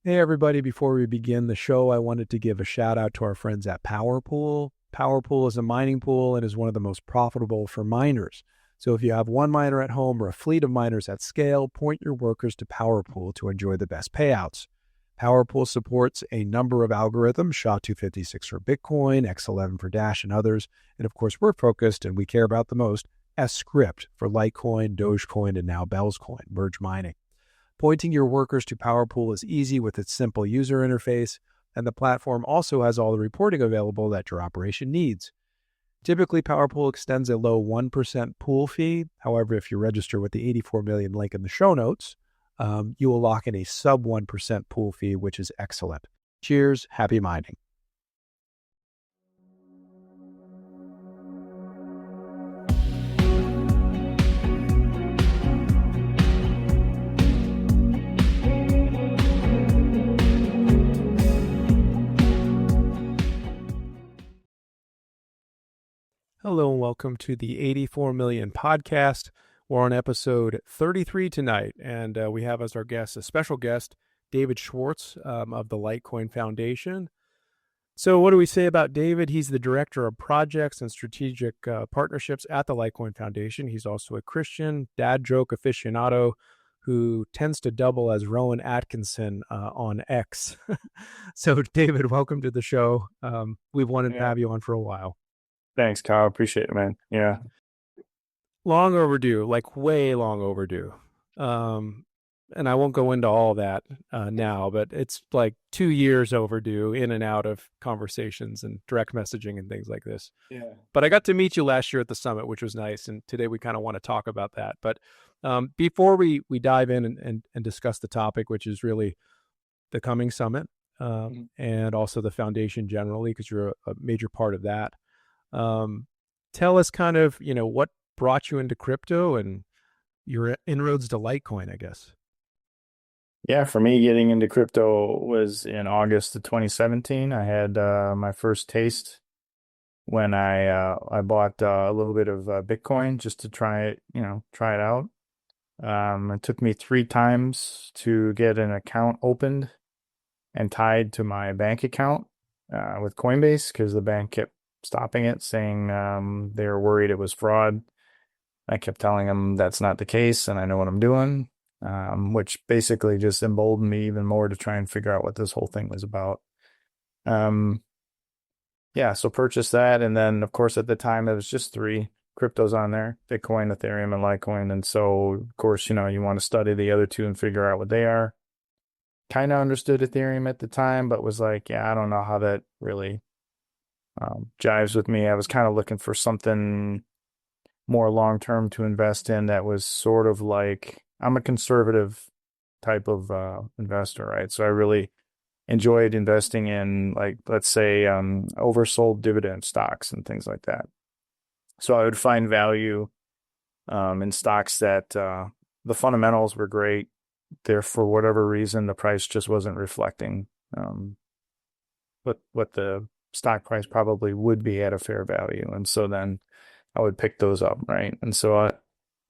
Hey, everybody. Before we begin the show, I wanted to give a shout out to our friends at PowerPool. PowerPool is a mining pool and is one of the most profitable for miners. So if you have one miner at home or a fleet of miners at scale, point your workers to PowerPool to enjoy the best payouts. PowerPool supports a number of algorithms, SHA-256 for Bitcoin, X11 for Dash, and others. And of course, we're focused and we care about the most, S-CRYPT for Litecoin, Dogecoin, and now Bell's Coin, Merge Mining. Pointing your workers to PowerPool is easy with its simple user interface, and the platform also has all the reporting available that your operation needs. Typically, PowerPool extends a low 1% pool fee. However, if you register with the 84 million link in the show notes, you will lock in a sub 1% pool fee, which is excellent. Cheers, happy mining. Hello and welcome to the 84 Million podcast. We're on episode 33 tonight, and we have as our guest, a special guest, David Schwartz of the Litecoin Foundation. So what do we say about David? He's the Director of Projects and Strategic Partnerships at the Litecoin Foundation. He's also a Christian dad joke aficionado who tends to double as Rowan Atkinson on X. So David, welcome to the show. We've wanted to have you on for a while. Thanks, Kyle. Appreciate it, man. Yeah. Long overdue, like way long overdue. And I won't go into all that now, but it's like 2 years overdue in and out of conversations and direct messaging and things like this. Yeah. But I got to meet you last year at the summit, which was nice. And today we kind of want to talk about that. But before we dive in and discuss the topic, which is really the coming summit and also the foundation generally, because you're a major part of that. Tell us kind of, what brought you into crypto and your inroads to Litecoin, I guess. Yeah, for me, getting into crypto was in August of 2017. I had my first taste when I bought a little bit of Bitcoin just to try it, try it out. It took me 3 times to get an account opened and tied to my bank account with Coinbase because the bank kept stopping it, saying they were worried it was fraud. I kept telling them that's not the case and I know what I'm doing, which basically just emboldened me even more to try and figure out what this whole thing was about. So purchased that. And then, of course, at the time, it was just 3 cryptos on there, Bitcoin, Ethereum, and Litecoin. And so, of course, you want to study the other 2 and figure out what they are. Kind of understood Ethereum at the time, but was like, yeah, I don't know how that really jives with me. I was kind of looking for something more long-term to invest in that was sort of like, I'm a conservative type of investor, right? So I really enjoyed investing in, like, let's say, oversold dividend stocks and things like that. So I would find value in stocks that the fundamentals were great. There, for whatever reason, the price just wasn't reflecting what the stock price probably would be at a fair value. And so then I would pick those up, right? And so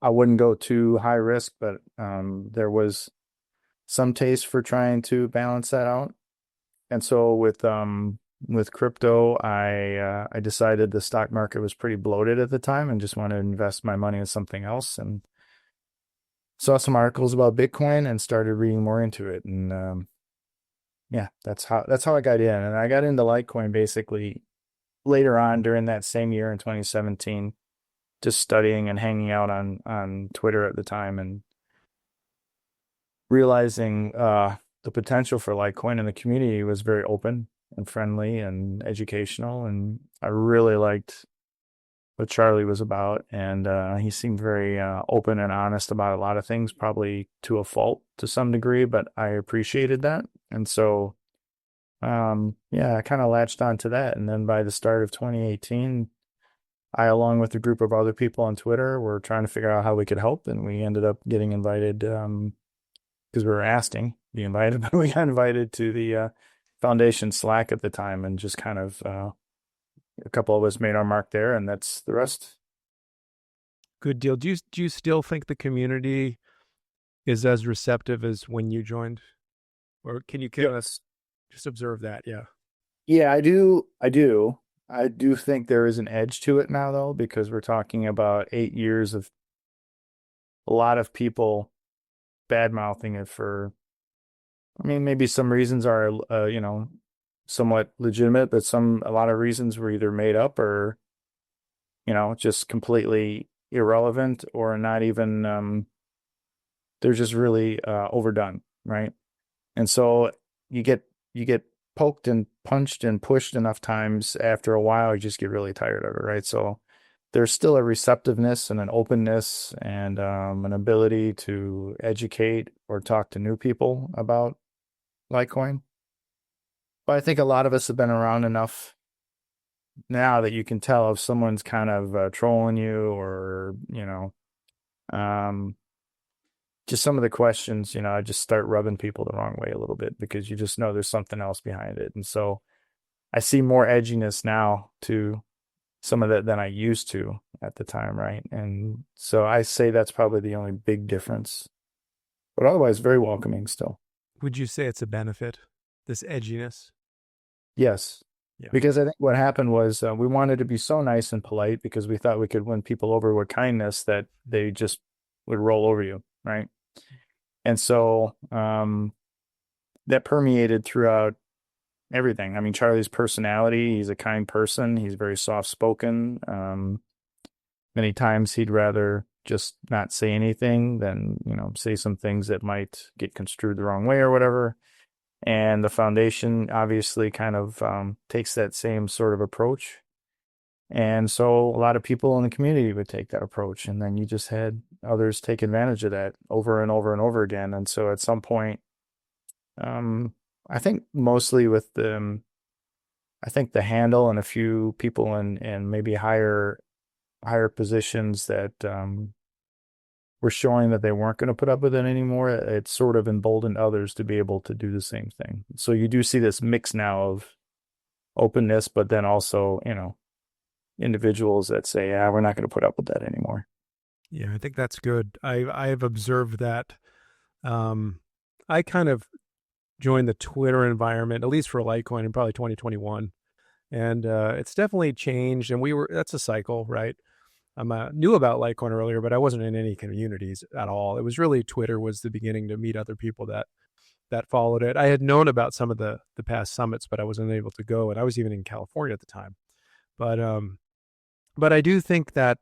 I wouldn't go too high risk, but there was some taste for trying to balance that out. And so with crypto, I decided the stock market was pretty bloated at the time and just wanted to invest my money in something else, and saw some articles about Bitcoin and started reading more into it. And that's how I got in. And I got into Litecoin basically later on during that same year in 2017, just studying and hanging out on Twitter at the time and realizing the potential for Litecoin in the community was very open and friendly and educational. And I really liked what Charlie was about. And he seemed very open and honest about a lot of things, probably to a fault to some degree, but I appreciated that. And so, I kind of latched onto that. And then by the start of 2018, I, along with a group of other people on Twitter, were trying to figure out how we could help. And we ended up getting invited, because we were asking to be invited, but we got invited to the foundation Slack at the time, and just kind of a couple of us made our mark there, and that's the rest. Good deal. Do you still think the community is as receptive as when you joined? Or can you kind of Yes. just observe that? Yeah. Yeah, I do. I do think there is an edge to it now, though, because we're talking about 8 years of a lot of people bad mouthing it for, I mean, maybe some reasons are, somewhat legitimate, but a lot of reasons were either made up or, just completely irrelevant or not even, they're just really overdone, right? And so you get poked and punched and pushed enough times after a while, you just get really tired of it, right? So there's still a receptiveness and an openness and an ability to educate or talk to new people about Litecoin. But I think a lot of us have been around enough now that you can tell if someone's kind of trolling you or, um, just some of the questions, I just start rubbing people the wrong way a little bit because you just know there's something else behind it. And so I see more edginess now to some of that than I used to at the time, right? And so I say that's probably the only big difference, but otherwise very welcoming still. Would you say it's a benefit, this edginess? Yes, Yeah. because I think what happened was we wanted to be so nice and polite because we thought we could win people over with kindness that they just would roll over you, right? And so that permeated throughout everything. I mean, Charlie's personality, he's a kind person. He's very soft spoken. Many times he'd rather just not say anything than, say some things that might get construed the wrong way or whatever. And the foundation obviously kind of takes that same sort of approach. And so a lot of people in the community would take that approach. And then you just had others take advantage of that over and over and over again. And so at some point, I think mostly with I think the handle and a few people in maybe higher positions that were showing that they weren't going to put up with it anymore. It sort of emboldened others to be able to do the same thing. So you do see this mix now of openness, but then also, individuals that say, "Yeah, we're not going to put up with that anymore." Yeah, I think that's good. I've observed that. I kind of joined the Twitter environment, at least for Litecoin, in probably 2021, and it's definitely changed. And that's a cycle, right? I knew about Litecoin earlier, but I wasn't in any communities at all. It was really Twitter was the beginning to meet other people that followed it. I had known about some of the past summits, but I wasn't able to go, and I was even in California at the time. But I do think that,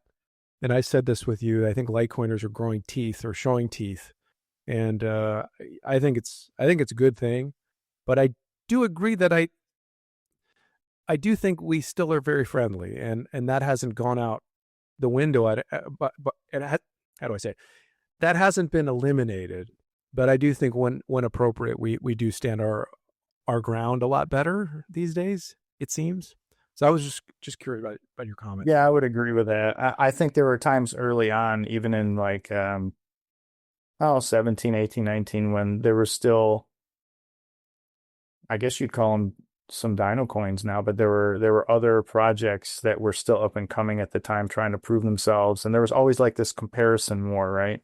and I said this with you, I think Litecoiners are growing teeth or showing teeth, and I think it's a good thing. But I do agree that I do think we still are very friendly, and that hasn't gone out the window but how do I say it? That hasn't been eliminated, but I do think when appropriate we do stand our ground a lot better these days, it seems. So I was just curious about your comment. Yeah, I would agree with that. I think there were times early on, even in like 17, 18, 19, when there were still, I guess you'd call them some dino coins now, but there were other projects that were still up and coming at the time trying to prove themselves. And there was always like this comparison war, right?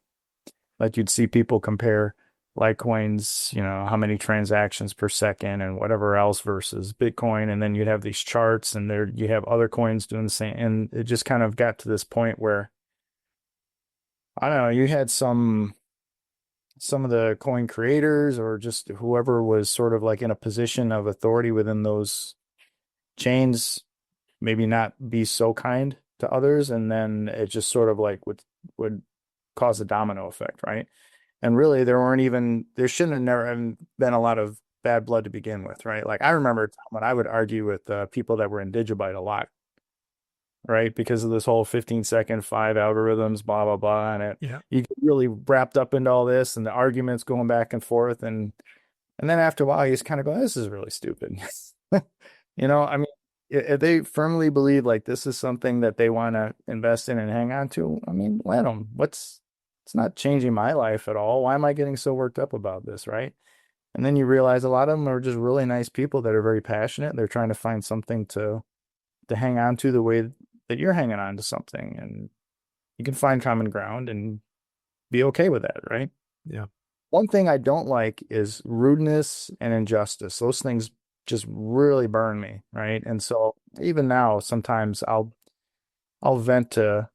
Like you'd see people compare Litecoin's, how many transactions per second and whatever else versus Bitcoin. And then you'd have these charts and there you have other coins doing the same. And it just kind of got to this point where, I don't know, you had some of the coin creators or just whoever was sort of like in a position of authority within those chains maybe not be so kind to others, and then it just sort of like would cause a domino effect, right? And really there shouldn't have never been a lot of bad blood to begin with, right? Like I remember when I would argue with people that were in Digibyte a lot, right? Because of this whole 15-second 5 algorithms, blah, blah, blah. And Yeah. you get really wrapped up into all this and the arguments going back and forth. And then after a while, you just kind of go, this is really stupid. I mean, if they firmly believe like this is something that they want to invest in and hang on to, I mean, let them. It's not changing my life at all. Why am I getting so worked up about this, right? And then you realize a lot of them are just really nice people that are very passionate. They're trying to find something to hang on to the way that you're hanging on to something, and you can find common ground and be okay with that, right? Yeah. One thing I don't like is rudeness and injustice. Those things just really burn me, right? And so even now, sometimes I'll vent to,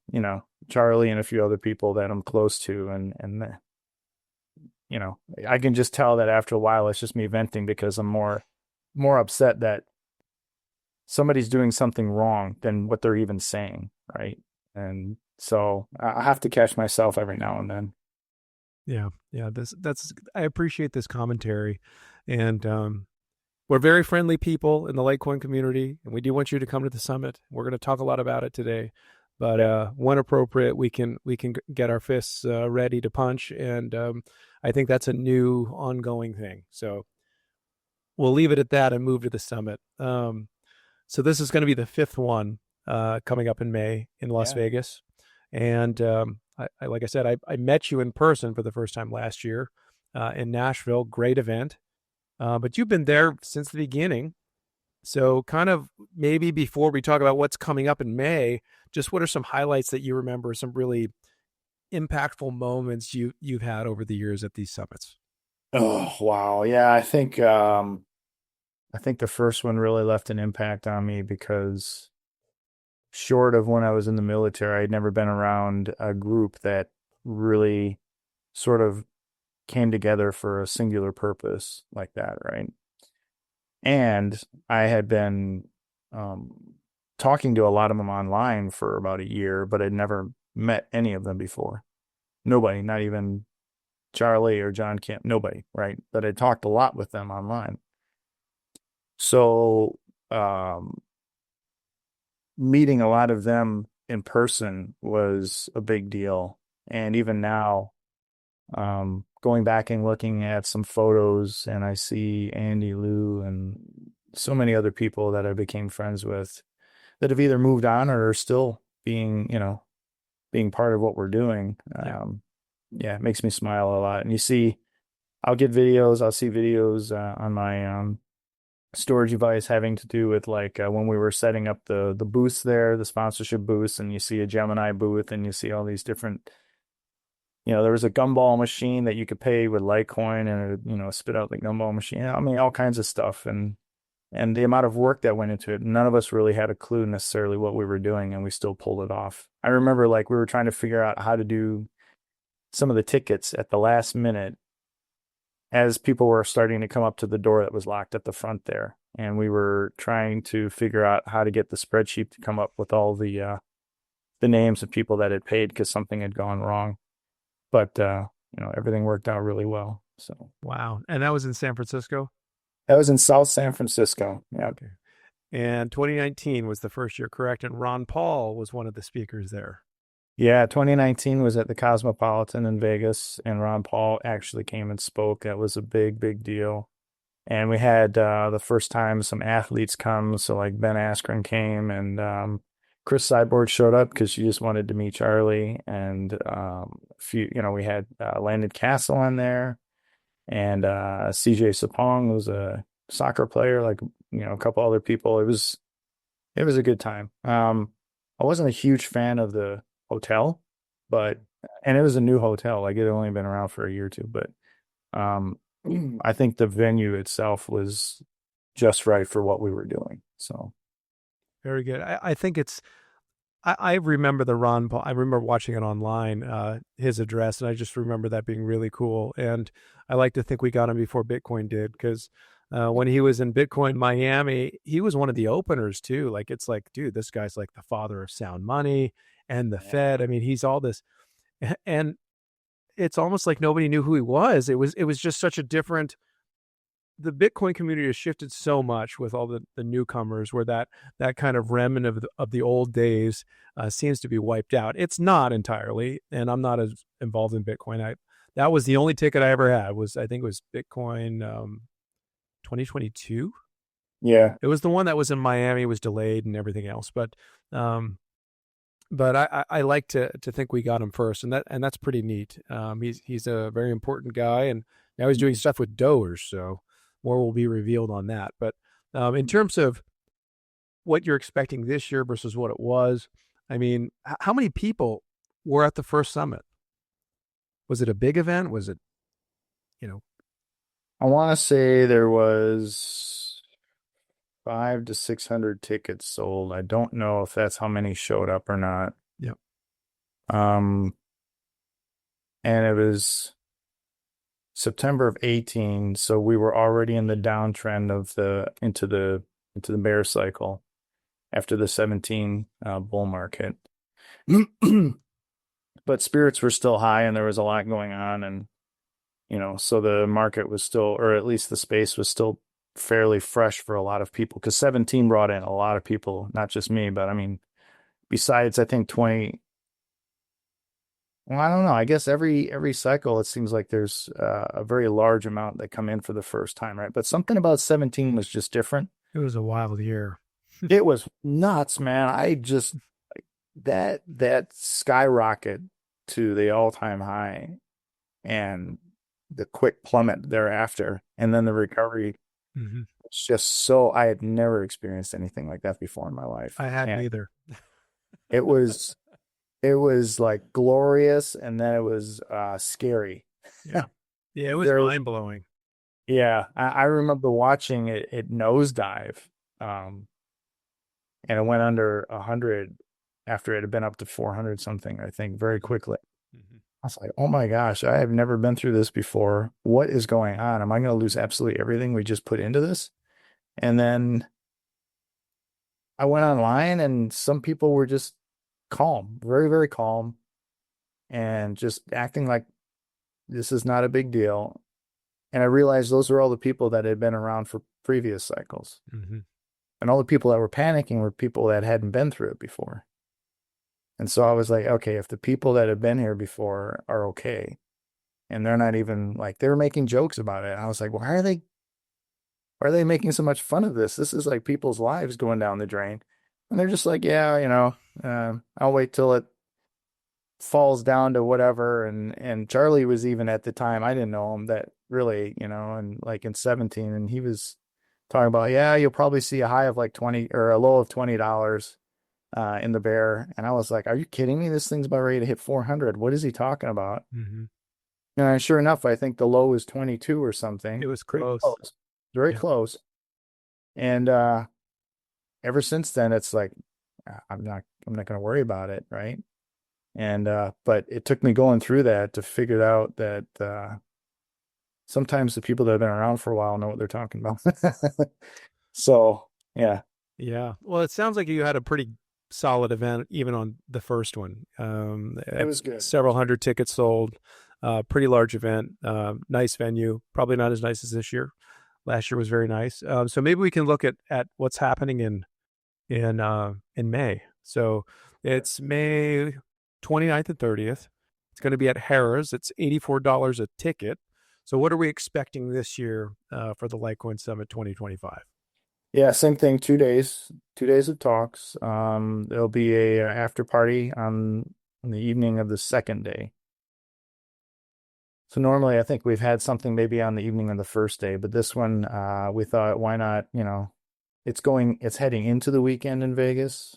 Charlie and a few other people that I'm close to, and I can just tell that after a while it's just me venting because I'm more upset that somebody's doing something wrong than what they're even saying, right? And so I have to catch myself every now and then. Yeah, yeah. I appreciate this commentary, and we're very friendly people in the Litecoin community, and we do want you to come to the summit. We're going to talk a lot about it today, but when appropriate, we can get our fists ready to punch, and I think that's a new ongoing thing. So we'll leave it at that and move to the summit. So this is going to be the fifth one coming up in May in Las Yeah. Vegas, and like I said, I met you in person for the first time last year in Nashville. Great event. But you've been there since the beginning. So kind of maybe before we talk about what's coming up in May, just what are some highlights that you remember, some really impactful moments you've had over the years at these summits? Oh, wow. Yeah, I think the first one really left an impact on me because short of when I was in the military, I'd never been around a group that really sort of came together for a singular purpose like that, right? And I had been talking to a lot of them online for about a year, but I'd never met any of them before. Nobody, not even Charlie or John Camp, nobody, right? But I talked a lot with them online. So, meeting a lot of them in person was a big deal. And even now, going back and looking at some photos, and I see Andy Liu and so many other people that I became friends with that have either moved on or are still being part of what we're doing. Yeah. Yeah, it makes me smile a lot. And you see, I'll see videos on my storage device having to do with like when we were setting up the booths there, the sponsorship booths, and you see a Gemini booth, and you see all these different. There was a gumball machine that you could pay with Litecoin, and it, spit out the gumball machine. I mean, all kinds of stuff, and the amount of work that went into it. None of us really had a clue necessarily what we were doing, and we still pulled it off. I remember like we were trying to figure out how to do some of the tickets at the last minute as people were starting to come up to the door that was locked at the front there. And we were trying to figure out how to get the spreadsheet to come up with all the names of people that had paid because something had gone wrong. But everything worked out really well. So Wow. And that was in San Francisco? that was in South San Francisco. Yeah. Okay. And 2019 was the first year, correct? And Ron Paul was one of the speakers there. Yeah, 2019 was at the Cosmopolitan in Vegas, and Ron Paul actually came and spoke. That was a big, big deal. And we had the first time some athletes come. So like Ben Askren came, and Chris Cyborg showed up because she just wanted to meet Charlie. And we had Landon Castle on there, and CJ Sapong was a soccer player, like a couple other people. It was a good time. I wasn't a huge fan of the hotel, and it was a new hotel. Like it had only been around for a year or two, but I think the venue itself was just right for what we were doing. So Very good. I think I remember the Ron Paul. I remember watching it online, his address, and I just remember that being really cool. And I like to think we got him before Bitcoin did, because when he was in Bitcoin Miami, he was one of the openers too. Like it's like, dude, this guy's like the father of sound money and the Fed. I mean, he's all this, and it's almost like nobody knew who he was. It was just such a different. The Bitcoin community has shifted so much with all the newcomers, where that kind of remnant of the old days seems to be wiped out. It's not entirely, and I'm not as involved in Bitcoin. That was the only ticket I ever had. I think it was Bitcoin 2022. yeah, It was the one that was in Miami, was delayed and everything else. But I like to think we got him first, and that's pretty neat. He's a very important guy, and now he's doing stuff with Doge, so more will be revealed on that. But in terms of what you're expecting this year versus what it was, I mean, how many people were at the first summit? Was it a big event? Was it? I want to say there was 500 to 600 tickets sold. I don't know if that's how many showed up or not. Yep. Um, and it was September of 18, so we were already in the downtrend of the into the bear cycle after the 17 bull market. But spirits were still high and there was a lot going on, and so the market was still, or at least the space was still fairly fresh for a lot of people, because 17 brought in a lot of people, not just me, but I mean, besides, I think 20. Well, I don't know. I guess every cycle, it seems like there's a very large amount that come in for the first time, right? But something about 17 was just different. It was a wild year. It was nuts, man. I just that skyrocket to the all-time high and the quick plummet thereafter, and then the recovery. Mm-hmm. It's just so, I had never experienced anything like that before in my life. I hadn't And either. it was like glorious, and then it was scary. Yeah. Yeah, it was There, mind blowing. yeah, I remember watching it nosedive, and it went under 100 after it had been up to 400 something, I think, very quickly. Mm-hmm. I was like, oh my gosh, I have never been through this before. What is going on? Am I going to lose absolutely everything we just put into this? And then I went online, and some people were just calm, very, very calm, and just acting like this is not a big deal. And I realized those are all the people that had been around for previous cycles. Mm-hmm. And all the people that were panicking were people that hadn't been through it before. And so I was like, okay, if the people that have been here before are okay, and they're not even like, they were making jokes about it. I was like, why are they making so much fun of this? This is like people's lives going down the drain. And they're just like, yeah, I'll wait till it falls down to whatever. And Charlie was, even at the time, I didn't know him that really, and like in 17, and he was talking about, yeah, you'll probably see a high of like 20 or a low of $20 in the bear. And I was like, are you kidding me? This thing's about ready to hit 400. What is he talking about? Mm-hmm. And sure enough, I think the low is 22 or something. It was Pretty close. very Yeah. close. And ever since then, it's like, I'm not going to worry about it, right? And but it took me going through that to figure out that sometimes the people that have been around for a while know what they're talking about. So, yeah. Yeah. Well, it sounds like you had a pretty solid event, even on the first one. It was good. Several hundred tickets sold. Pretty large event. Nice venue. Probably not as nice as this year. Last year was very nice. So maybe we can look at what's happening in May. So it's May 29th and 30th. It's going to be at Harrah's. It's $84 a ticket. So what are we expecting this year for the Litecoin Summit 2025? Yeah, same thing. 2 days, 2 days of talks. There'll be a after party on the evening of the second day. So normally I think we've had something maybe on the evening of the first day, but this one we thought, why not? It's heading into the weekend in Vegas,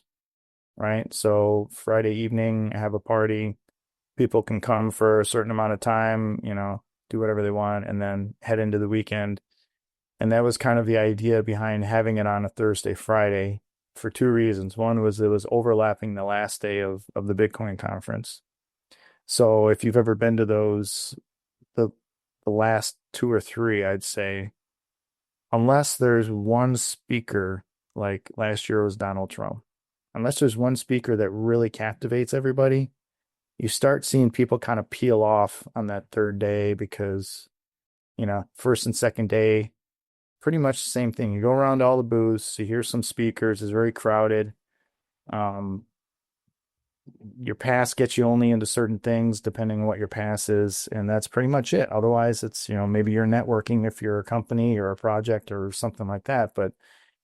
right? So Friday evening, have a party. People can come for a certain amount of time, do whatever they want, and then head into the weekend. And that was kind of the idea behind having it on a Thursday, Friday, for two reasons. One was it was overlapping the last day of the Bitcoin conference. So if you've ever been to those, the last two or three, I'd say, unless there's one speaker, like last year was Donald Trump, unless there's one speaker that really captivates everybody, you start seeing people kind of peel off on that third day because, first and second day, pretty much the same thing. You go around all the booths, you hear some speakers, it's very crowded. Your pass gets you only into certain things depending on what your pass is, and that's pretty much it. Otherwise, it's, maybe you're networking if you're a company or a project or something like that. But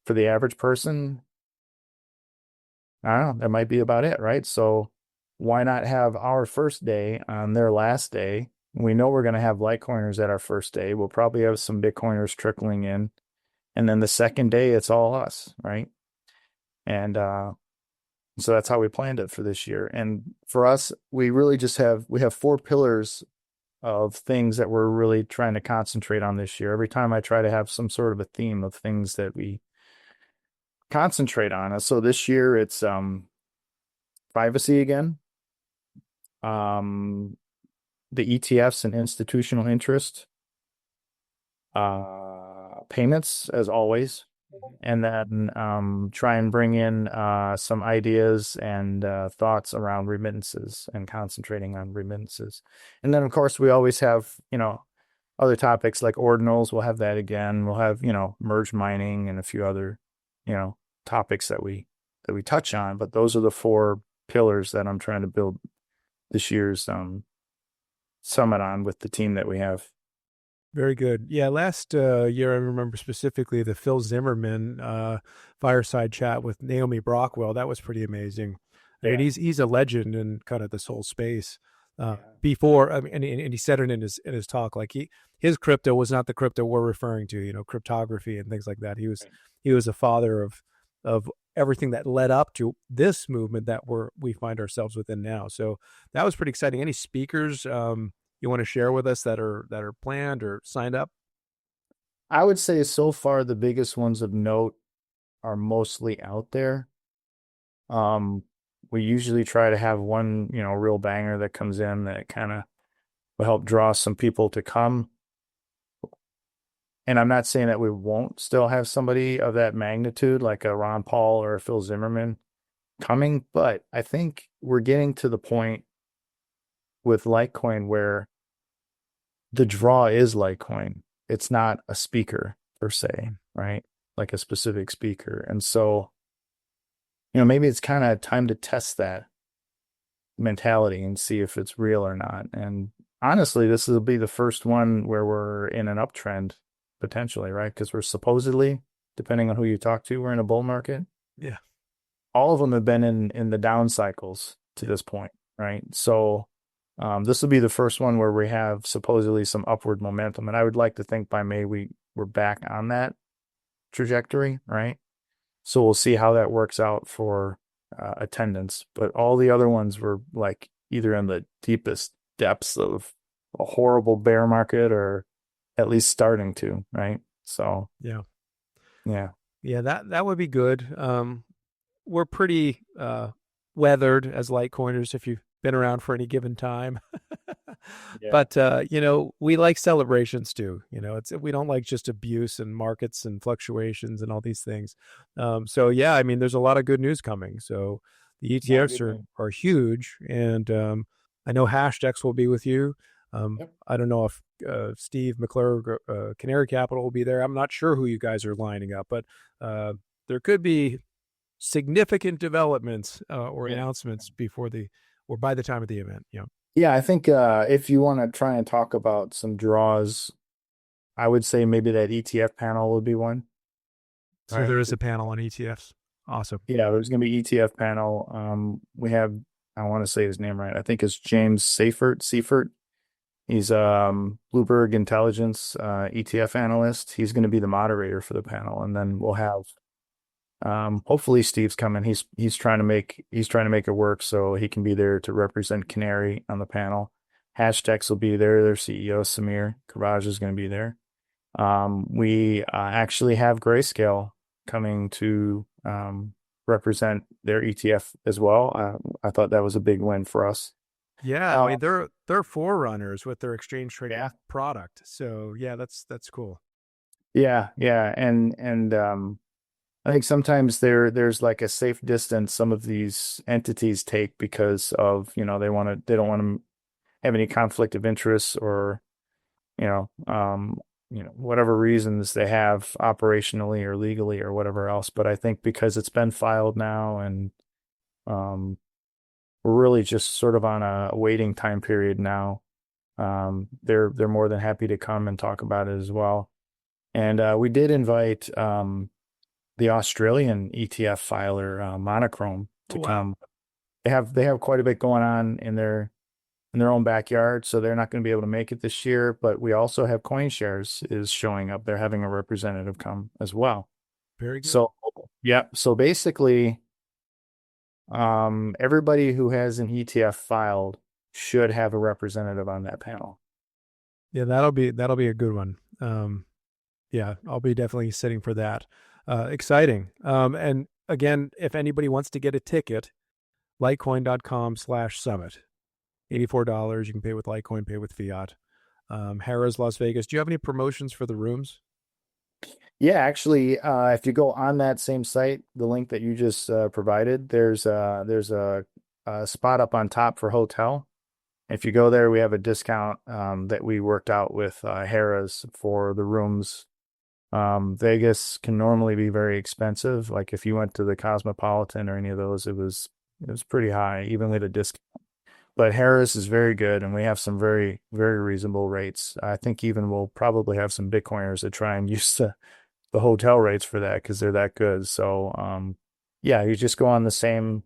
for the average person, I don't know, that might be about it, right? So why not have our first day on their last day? We know we're going to have Litecoiners at our first day. We'll probably have some Bitcoiners trickling in. And then the second day, it's all us, right? And so that's how we planned it for this year. And for us, we really just we have four pillars of things that we're really trying to concentrate on this year. Every time I try to have some sort of a theme of things that we concentrate on. So this year it's privacy again, um, the ETFs and institutional interest, payments as always, and then try and bring in some ideas and thoughts around remittances and concentrating on remittances. And then, of course, we always have, other topics like ordinals. We'll have that again. We'll have, merge mining and a few other, topics that we touch on. But those are the four pillars that I'm trying to build this year's summit on with the team that we have. Very good. Yeah, last year I remember specifically the Phil Zimmerman fireside chat with Naomi Brockwell. That was pretty amazing. I mean, Yeah. he's a legend in kind of this whole space. Yeah. Before, I mean, and he said it in his talk, like his crypto was not the crypto we're referring to, cryptography and things like that. He was a father of everything that led up to this movement that we find ourselves within now. So that was pretty exciting. Any speakers you want to share with us that are planned or signed up? I would say so far the biggest ones of note are mostly out there. We usually try to have one, real banger that comes in that kind of will help draw some people to come. And I'm not saying that we won't still have somebody of that magnitude, like a Ron Paul or a Phil Zimmerman coming, but I think we're getting to the point with Litecoin where the draw is Litecoin. It's not a speaker per se, right? Like a specific speaker. And so, maybe it's kind of time to test that mentality and see if it's real or not. And honestly, this will be the first one where we're in an uptrend potentially, right? Because we're supposedly, depending on who you talk to, we're in a bull market. Yeah. All of them have been in the down cycles to this point, right? So this will be the first one where we have supposedly some upward momentum. And I would like to think by May we're back on that trajectory, right? So we'll see how that works out for attendance. But all the other ones were like either in the deepest depths of a horrible bear market or at least starting to, right? So Yeah. That would be good. We're pretty weathered as Litecoiners if you've been around for any given time. Yeah. But we like celebrations too. We don't like just abuse and markets and fluctuations and all these things. So yeah, I mean, there's a lot of good news coming. So the ETFs are huge, and I know Hashdex will be with you. Yep. I don't know if Steve McClure, Canary Capital will be there. I'm not sure who you guys are lining up, but there could be significant developments or announcements by the time of the event. Yeah. Yeah, I think if you want to try and talk about some draws, I would say maybe that ETF panel would be one. So there is a panel on ETFs. Awesome. Yeah, there's going to be ETF panel. We have, I want to say his name right. I think it's James Seifert. He's Bloomberg Intelligence ETF analyst. He's going to be the moderator for the panel, and then we'll have hopefully Steve's coming. He's trying to make it work so he can be there to represent Canary on the panel. Hashdex will be there. Their CEO Samir Karaj is going to be there. We actually have Grayscale coming to represent their ETF as well. I thought that was a big win for us. Yeah, I mean they're forerunners with their exchange traded product. So yeah, that's cool. Yeah, and I think sometimes there's like a safe distance some of these entities take because of they don't want to have any conflict of interest or whatever reasons they have operationally or legally or whatever else. But I think because it's been filed now and we're really just sort of on a waiting time period now. They're more than happy to come and talk about it as well. And we did invite the Australian ETF filer Monochrome to come. They have quite a bit going on in their own backyard, so they're not going to be able to make it this year. But we also have CoinShares is showing up. They're having a representative come as well. Very good. So yeah, so basically, everybody who has an ETF filed should have a representative on that panel. Yeah, that'll be a good one. Yeah, I'll be definitely sitting for that. Exciting. And again, if anybody wants to get a ticket, litecoin.com/summit. $84. You can pay with Litecoin, pay with fiat. Harrah's Las Vegas. Do you have any promotions for the rooms? Yeah, actually, if you go on that same site, the link that you just provided, there's a spot up on top for hotel. If you go there, we have a discount that we worked out with Harrah's for the rooms. Vegas can normally be very expensive. Like if you went to the Cosmopolitan or any of those, it was pretty high, even with a discount. But Harrah's is very good, and we have some very, very reasonable rates. I think even we'll probably have some Bitcoiners that try and use the hotel rates for that because they're that good. So yeah, you just go on the same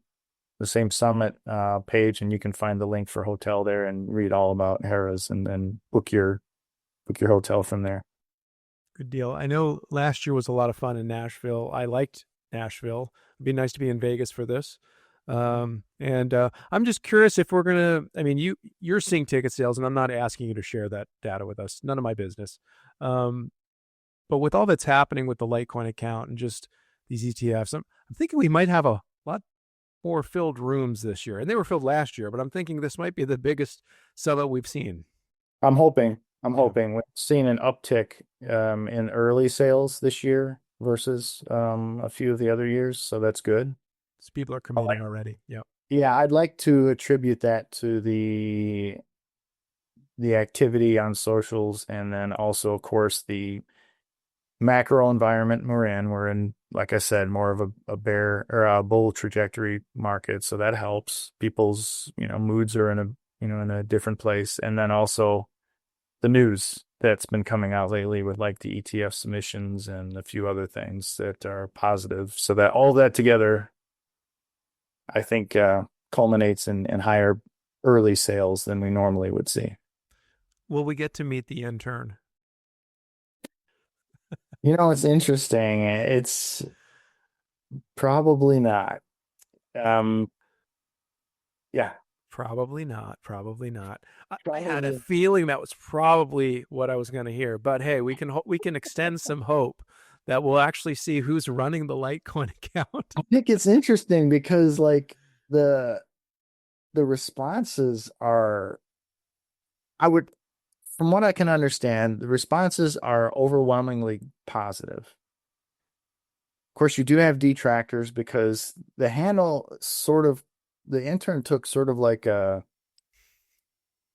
summit page and you can find the link for hotel there and read all about Harrah's and then book your hotel from there. Good deal. I know last year was a lot of fun in Nashville. I liked Nashville. It'd be nice to be in Vegas for this. And I'm just curious if we're gonna. I mean, you're seeing ticket sales, and I'm not asking you to share that data with us. None of my business. But with all that's happening with the Litecoin account and just these ETFs, I'm thinking we might have a lot more filled rooms this year, and they were filled last year. But I'm thinking this might be the biggest summit we've seen. I'm hoping. I'm Yeah. hoping we've seen an uptick in early sales this year versus a few of the other years, so that's good. So people are I like- committing already. Yeah. Yeah, I'd like to attribute that to the activity on socials, and then also, of course, the macro environment we're in. We're in, like I said, more of a bear or a bull trajectory market, so that helps. People's, moods are in a different place, and then also the news that's been coming out lately with like the ETF submissions and a few other things that are positive. So that all that together, I think, culminates in higher early sales than we normally would see. Will we get to meet the intern? It's interesting. It's probably not. Um, yeah, Probably not. Probably not. I had a probably. feeling that was probably what I was going to hear. But hey, we can extend some hope that we'll actually see who's running the Litecoin account. I think it's interesting because like the the responses are, I would, from what I can understand, the responses are overwhelmingly positive. Of course, you do have detractors because the intern took sort of like I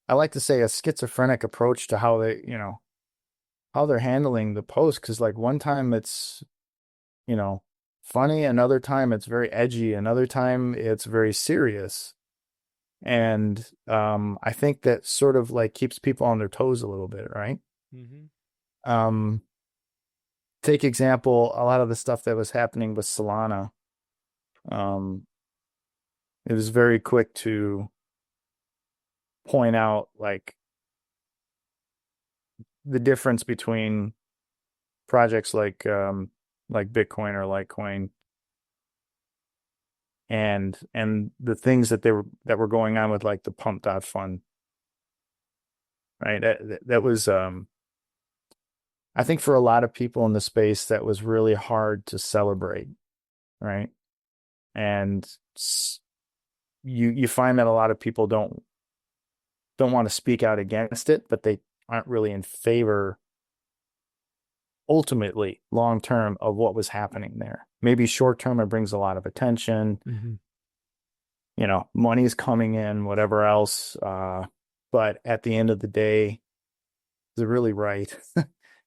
like to say a schizophrenic approach to how they're handling the post. Because like one time it's, you know, funny, another time it's very edgy, another time it's very serious. And I think that sort of like keeps people on their toes a little bit, right? Mm-hmm. Um, Take example, a lot of the stuff that was happening with Solana. Um, it was very quick to point out like the difference between projects like Bitcoin or Litecoin and the things that were going on with like the pump.fun, right? That was I think for a lot of people in the space that was really hard to celebrate, right? And you find that a lot of people don't want to speak out against it, but they aren't really in favor ultimately long term of what was happening there. Maybe short term it brings a lot of attention, Mm-hmm. money's coming in, whatever else. But at the end of the day, is it really right?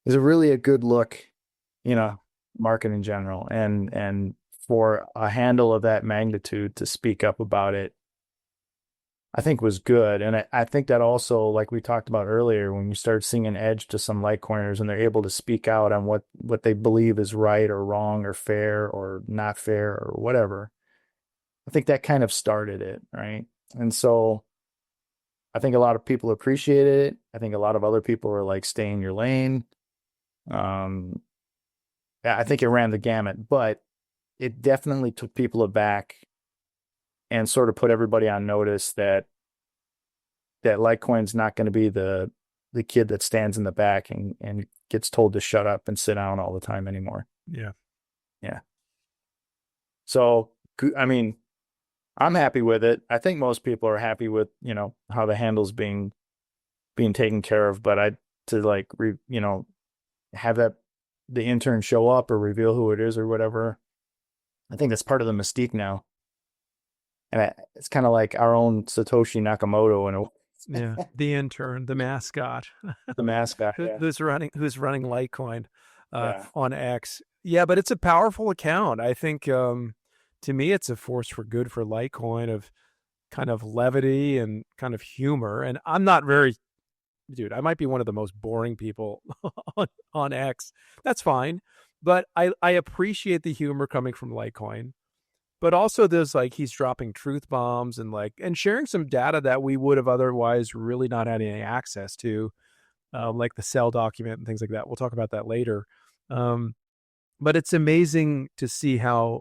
Is it really a good look, market in general? And for a handle of that magnitude to speak up about it, I think was good. And I think that also, like we talked about earlier, when you start seeing an edge to some Litecoiners and they're able to speak out on what they believe is right or wrong or fair or not fair or whatever, I think that kind of started it, right? And so I think a lot of people appreciated it. I think a lot of other people are like, stay in your lane. Um, yeah, I think it ran the gamut, but it definitely took people aback and sort of put everybody on notice that Litecoin's not going to be the kid that stands in the back and gets told to shut up and sit down all the time anymore. Yeah. Yeah. So, I mean, I'm happy with it. I think most people are happy with, how the handle's being taken care of, but to like, have the intern show up or reveal who it is or whatever. I think that's part of the mystique now. And it's kind of like our own Satoshi Nakamoto in a Yeah, the intern, the mascot, the mascot, yeah. who's running Litecoin Yeah. on X. Yeah, but it's a powerful account. I think to me, it's a force for good for Litecoin of kind of levity and kind of humor. And I'm not very, dude, I might be one of the most boring people on X. That's fine, but I appreciate the humor coming from Litecoin. But also there's like, he's dropping truth bombs and sharing some data that we would have otherwise really not had any access to, like the cell document and things like that. We'll talk about that later. But it's amazing to see how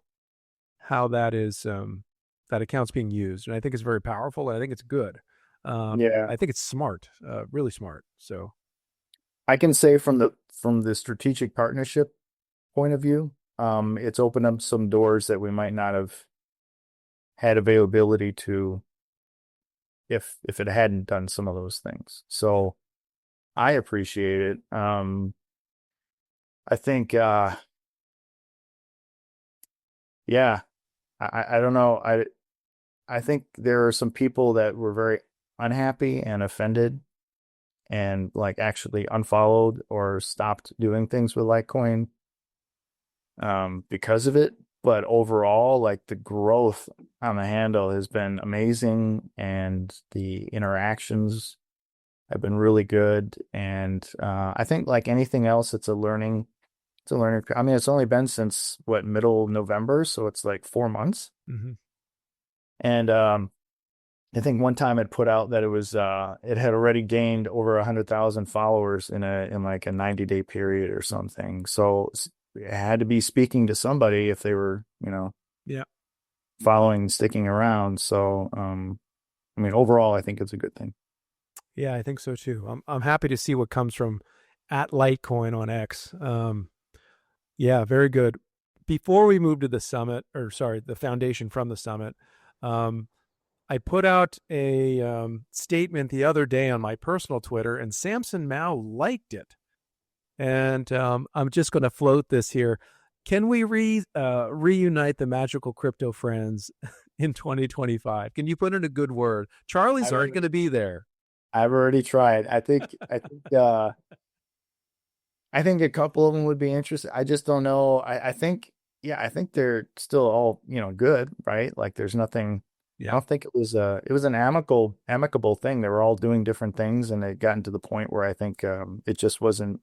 that is, that account's being used. And I think it's very powerful. And I think it's good. Yeah. I think it's smart, really smart. So I can say from the strategic partnership point of view, it's opened up some doors that we might not have had availability to if it hadn't done some of those things. So I appreciate it. I think, yeah, I don't know. I think there are some people that were very unhappy and offended and like actually unfollowed or stopped doing things with Litecoin because of it. But overall, like the growth on the handle has been amazing and the interactions have been really good. And I think like anything else, it's a learning. I mean, it's only been since middle November, so it's like 4 months. mm-hmm. And I think one time it put out that it had already gained over 100,000 followers in like a 90-day period or something. So it had to be speaking to somebody if they were, Yeah, following, sticking around. So, I mean, overall, I think it's a good thing. Yeah, I think so too. I'm happy to see what comes from at Litecoin on X. Yeah, very good. Before we move to the summit, or sorry, the foundation from the summit, I put out a statement the other day on my personal Twitter, and Samson Mao liked it. And I'm just going to float this here. Can we reunite the magical crypto friends in 2025? Can you put in a good word? Charlie's aren't going to be there. I've already tried. I think a couple of them would be interested. I just don't know. I think they're still all, good, right? Like there's nothing. Yeah. I don't think it was an amicable thing. They were all doing different things, and it gotten to the point where I think it just wasn't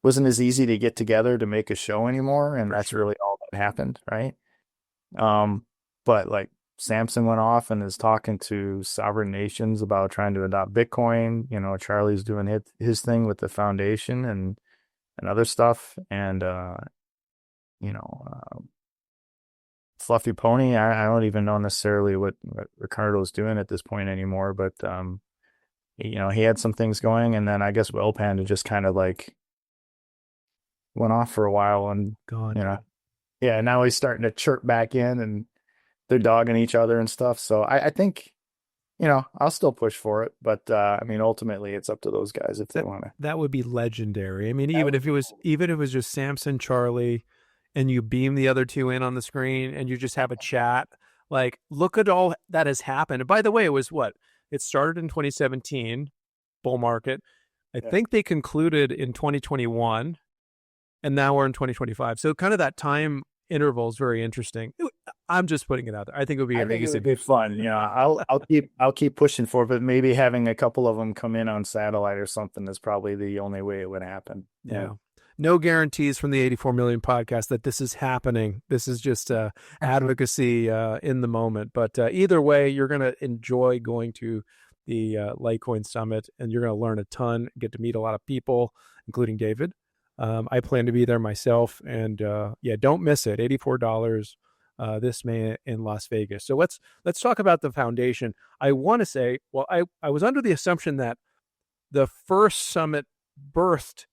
as easy to get together to make a show anymore, and that's really all that happened, right? But like Samson went off and is talking to sovereign nations about trying to adopt Bitcoin. Charlie's doing his thing with the foundation and other stuff, and Fluffy Pony, I don't even know necessarily what Ricardo's doing at this point anymore, but he had some things going, and then I guess Will Panda just kind of like went off for a while, and gone. Yeah, now he's starting to chirp back in, and they're dogging each other and stuff. So I think, I'll still push for it, but I mean, ultimately, it's up to those guys if they want to. That would be legendary. I mean, even if it was just Samson, Charlie, and you beam the other two in on the screen, and you just have a chat. Like, look at all that has happened. And by the way, it started in 2017, bull market. I think they concluded in 2021, and now we're in 2025. So kind of that time interval is very interesting. I'm just putting it out there. I think it would be amazing. It would be fun. I'll keep pushing for it, but maybe having a couple of them come in on satellite or something is probably the only way it would happen. Yeah. No guarantees from the 84 Million podcast that this is happening. This is just advocacy in the moment. But either way, you're going to enjoy going to the Litecoin Summit, and you're going to learn a ton, get to meet a lot of people, including David. I plan to be there myself, and don't miss it. $84 this May in Las Vegas. So let's talk about the foundation. I want to say, I was under the assumption that the first summit birthed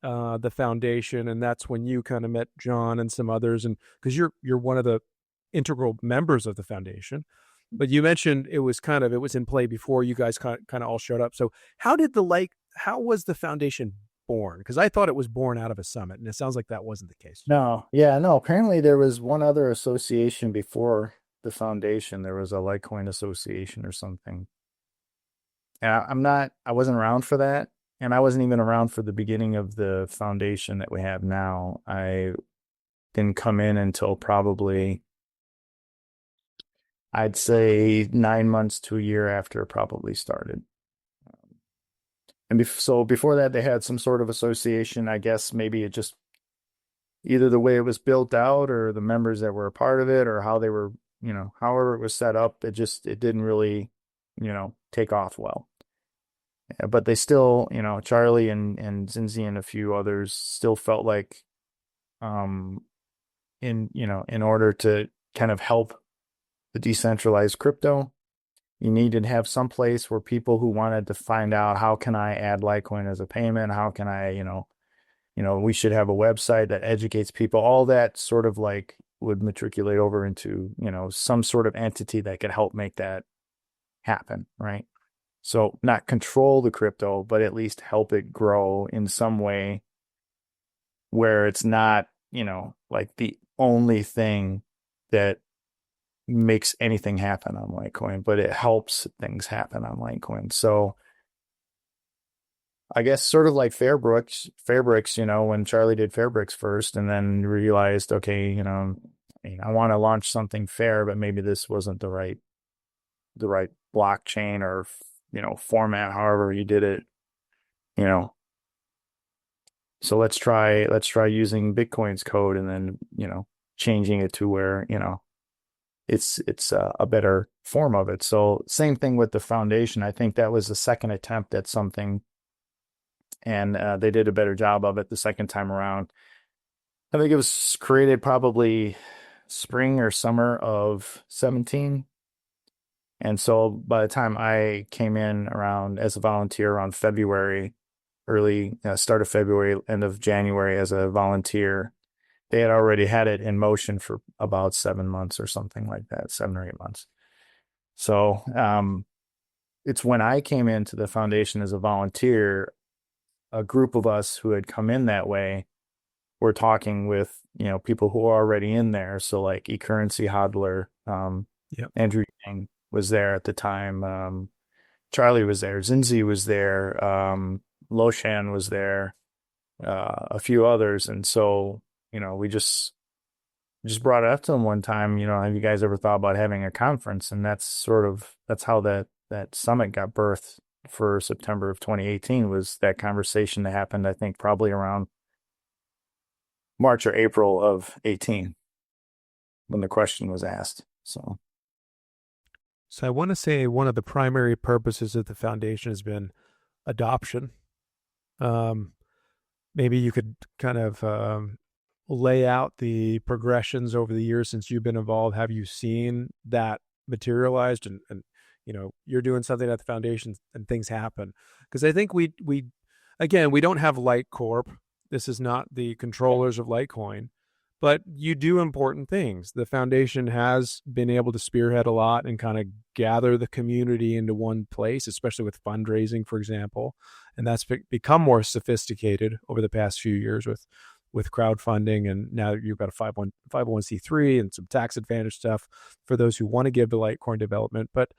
the foundation, and that's when you kind of met John and some others, and because you're one of the integral members of the foundation. But you mentioned it was in play before you guys kind of all showed up. So how was the foundation born? Because I thought it was born out of a summit, and it sounds like that wasn't the case. No, yeah, no. Apparently, there was one other association before the foundation. There was a Litecoin association or something. And I wasn't around for that. And I wasn't even around for the beginning of the foundation that we have now. I didn't come in until probably, I'd say 9 months to a year after it probably started. And so before that, they had some sort of association. I guess maybe it just either the way it was built out or the members that were a part of it or how they were, however it was set up, it didn't really, take off well. But they still, Charlie and Zinzi and a few others still felt like, in order to kind of help the decentralized crypto, you needed to have some place where people who wanted to find out how can I add Litecoin as a payment, how can I, we should have a website that educates people. All that sort of like would matriculate over into, some sort of entity that could help make that happen, right? So not control the crypto, but at least help it grow in some way where it's not, like the only thing that makes anything happen on Litecoin, but it helps things happen on Litecoin. So I guess sort of like Fairbricks, when Charlie did Fairbricks first and then realized, okay, I want to launch something fair, but maybe this wasn't the right blockchain or, format, however you did it, so let's try using Bitcoin's code and then, changing it to where, it's a better form of it. So same thing with the foundation. I think that was the second attempt at something, and they did a better job of it the second time around. I think it was created probably spring or summer of 17. And so by the time I came in around as a volunteer around February, early start of February, end of January as a volunteer, they had already had it in motion for about 7 months or something like that, 7 or 8 months. So it's when I came into the foundation as a volunteer, a group of us who had come in that way were talking with, people who are already in there. So like eCurrency Hodler, Andrew Yang was there at the time. Charlie was there. Zinzi was there. Loshan was there. A few others. And so, we just brought it up to them one time, have you guys ever thought about having a conference? And that's how that summit got birthed for September of 2018, was that conversation that happened, I think probably around March or April of 18 when the question was asked. So I want to say one of the primary purposes of the foundation has been adoption. Maybe you could kind of lay out the progressions over the years since you've been involved. Have you seen that materialized? And you're doing something at the foundation and things happen. Because I think we don't have Litecorp. This is not the controllers of Litecoin, but you do important things. The foundation has been able to spearhead a lot and kind of gather the community into one place, especially with fundraising, for example. And that's become more sophisticated over the past few years with crowdfunding. And now you've got a 501c3 and some tax advantage stuff for those who want to give to Litecoin development. But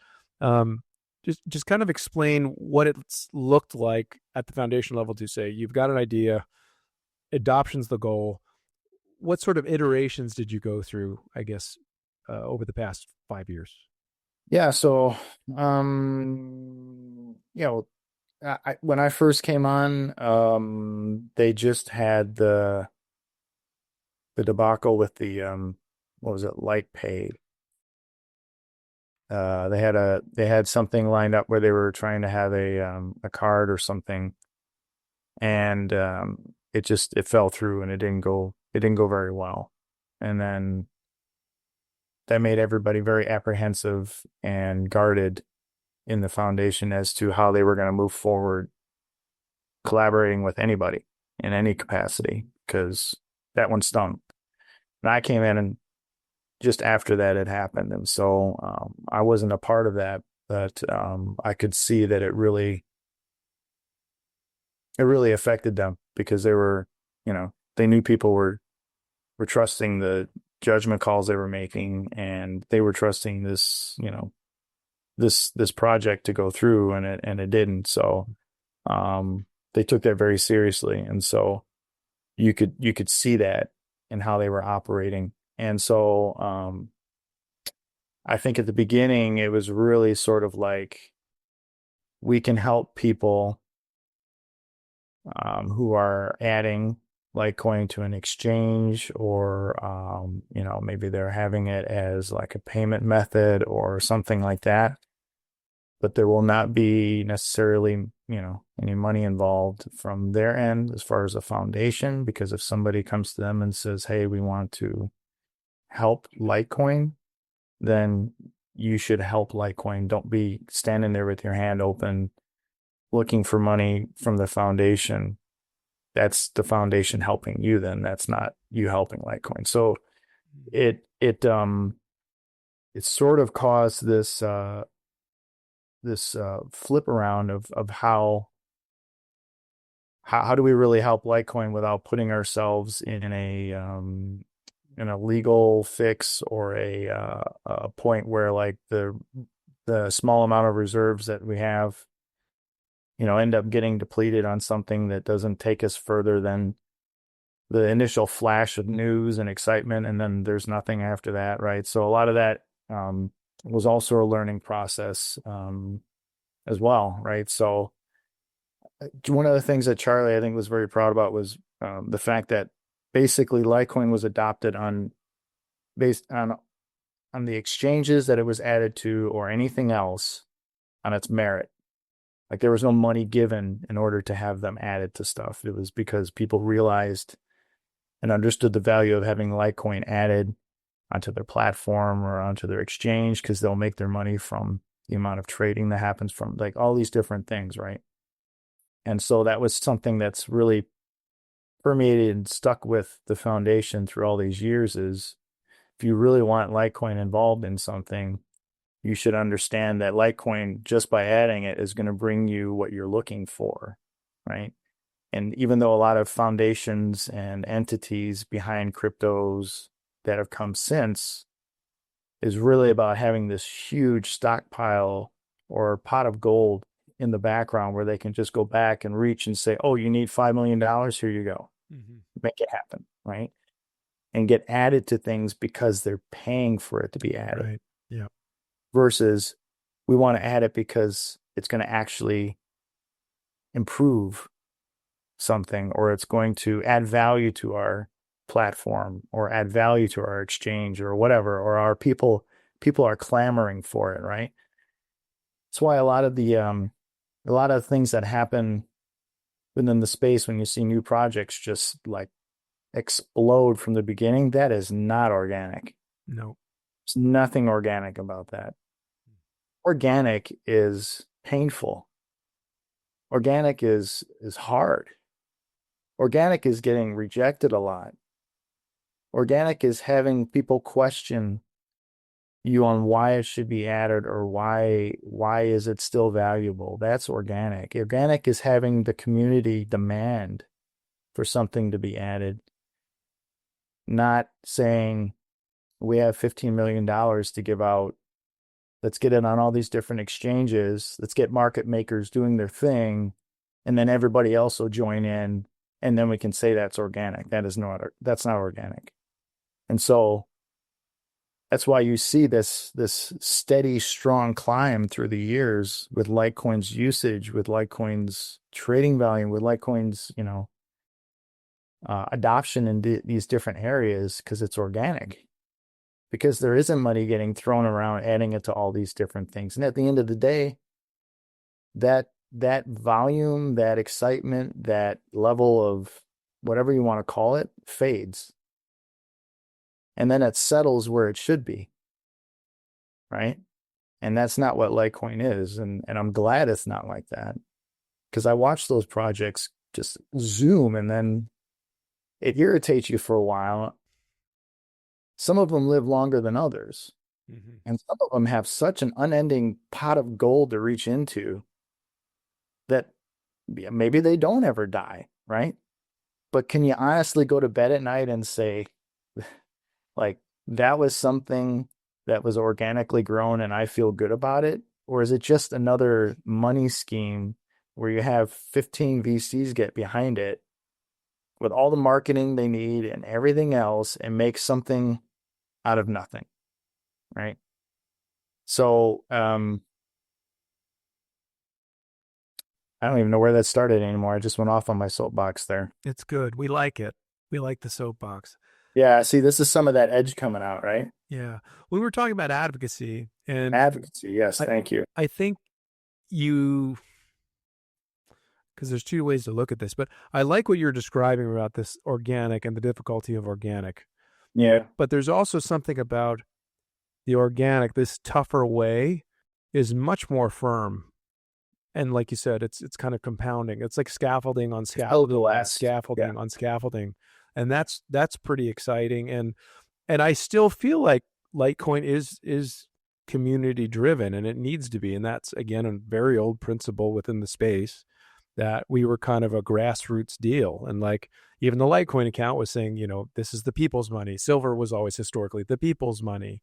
just kind of explain what it's looked like at the foundation level to say, you've got an idea, adoption's the goal. What sort of iterations did you go through, I guess, over the past 5 years? Yeah. So, when I first came on, they just had the debacle with the, what was it? LitePay. They had something lined up where they were trying to have a card or something, and it fell through and it didn't go very well. And then that made everybody very apprehensive and guarded in the foundation as to how they were going to move forward collaborating with anybody in any capacity, because that one stung. And I came in and just after that had happened. And so I wasn't a part of that, but I could see that it really affected them, because they were, they knew people were trusting the judgment calls they were making, and they were trusting this, this project to go through, and it didn't. So they took that very seriously. And so you could see that in how they were operating. And so I think at the beginning, it was really sort of like, we can help people who are adding Litecoin to an exchange, or, maybe they're having it as like a payment method or something like that. But there will not be necessarily, any money involved from their end as far as a foundation, because if somebody comes to them and says, hey, we want to help Litecoin, then you should help Litecoin. Don't be standing there with your hand open looking for money from the foundation. That's the foundation helping you. Then that's not you helping Litecoin. So it sort of caused this flip around of how do we really help Litecoin without putting ourselves in a legal fix, or a point where like the small amount of reserves that we have, end up getting depleted on something that doesn't take us further than the initial flash of news and excitement, and then there's nothing after that, right? So a lot of that was also a learning process as well, right? So one of the things that Charlie, I think, was very proud about was the fact that basically Litecoin was adopted based on the exchanges that it was added to, or anything else, on its merit. Like, there was no money given in order to have them added to stuff. It was because people realized and understood the value of having Litecoin added onto their platform or onto their exchange, because they'll make their money from the amount of trading that happens from like all these different things, right? And so that was something that's really permeated and stuck with the foundation through all these years, is if you really want Litecoin involved in something, you should understand that Litecoin, just by adding it, is going to bring you what you're looking for, right? And even though a lot of foundations and entities behind cryptos that have come since is really about having this huge stockpile or pot of gold in the background where they can just go back and reach and say, oh, you need $5 million, here you go. Make it happen, right? And get added to things because they're paying for it to be added. Right. Yeah. Versus, we want to add it because it's going to actually improve something, or it's going to add value to our platform, or add value to our exchange, or whatever, or our people are clamoring for it, right? That's why a lot of things that happen within the space, when you see new projects just like explode from the beginning, that is not organic. No. There's nothing organic about that. Organic is painful. Organic is hard. Organic is getting rejected a lot. Organic is having people question you on why it should be added, or why is it still valuable. That's organic. Organic is having the community demand for something to be added, not saying we have $15 million to give out. Let's get it on all these different exchanges. Let's get market makers doing their thing, and then everybody else will join in, and then we can say that's organic. That's not organic. And so that's why you see this steady, strong climb through the years with Litecoin's usage, with Litecoin's trading volume, with Litecoin's adoption in these different areas, because it's organic. Because there isn't money getting thrown around, adding it to all these different things. And at the end of the day, that volume, that excitement, that level of whatever you want to call it, fades. And then it settles where it should be, right? And that's not what Litecoin is. And I'm glad it's not like that, because I watched those projects just zoom, and then it irritates you for a while. Some of them live longer than others. Mm-hmm. And some of them have such an unending pot of gold to reach into that maybe they don't ever die, right? But can you honestly go to bed at night and say, like, that was something that was organically grown and I feel good about it? Or is it just another money scheme where you have 15 VCs get behind it with all the marketing they need and everything else and make something out of nothing, right? So, I don't even know where that started anymore. I just went off on my soapbox there. It's good. We like it. We like the soapbox. Yeah, see, this is some of that edge coming out, right? Yeah. We were talking about advocacy, and Advocacy, yes, I, thank you. I think you, because there's two ways to look at this, but I like what you're describing about this organic and the difficulty of organic. Yeah, But there's also something about the organic, this tougher way is much more firm. And like you said, it's kind of compounding. It's like scaffolding on scaffolding, on scaffolding Yeah. on scaffolding. And that's pretty exciting. And I still feel like Litecoin is community driven, and it needs to be. And that's again a very old principle within the space, that we were kind of a grassroots deal. And like even the Litecoin account was saying, this is the people's money. Silver was always historically the people's money.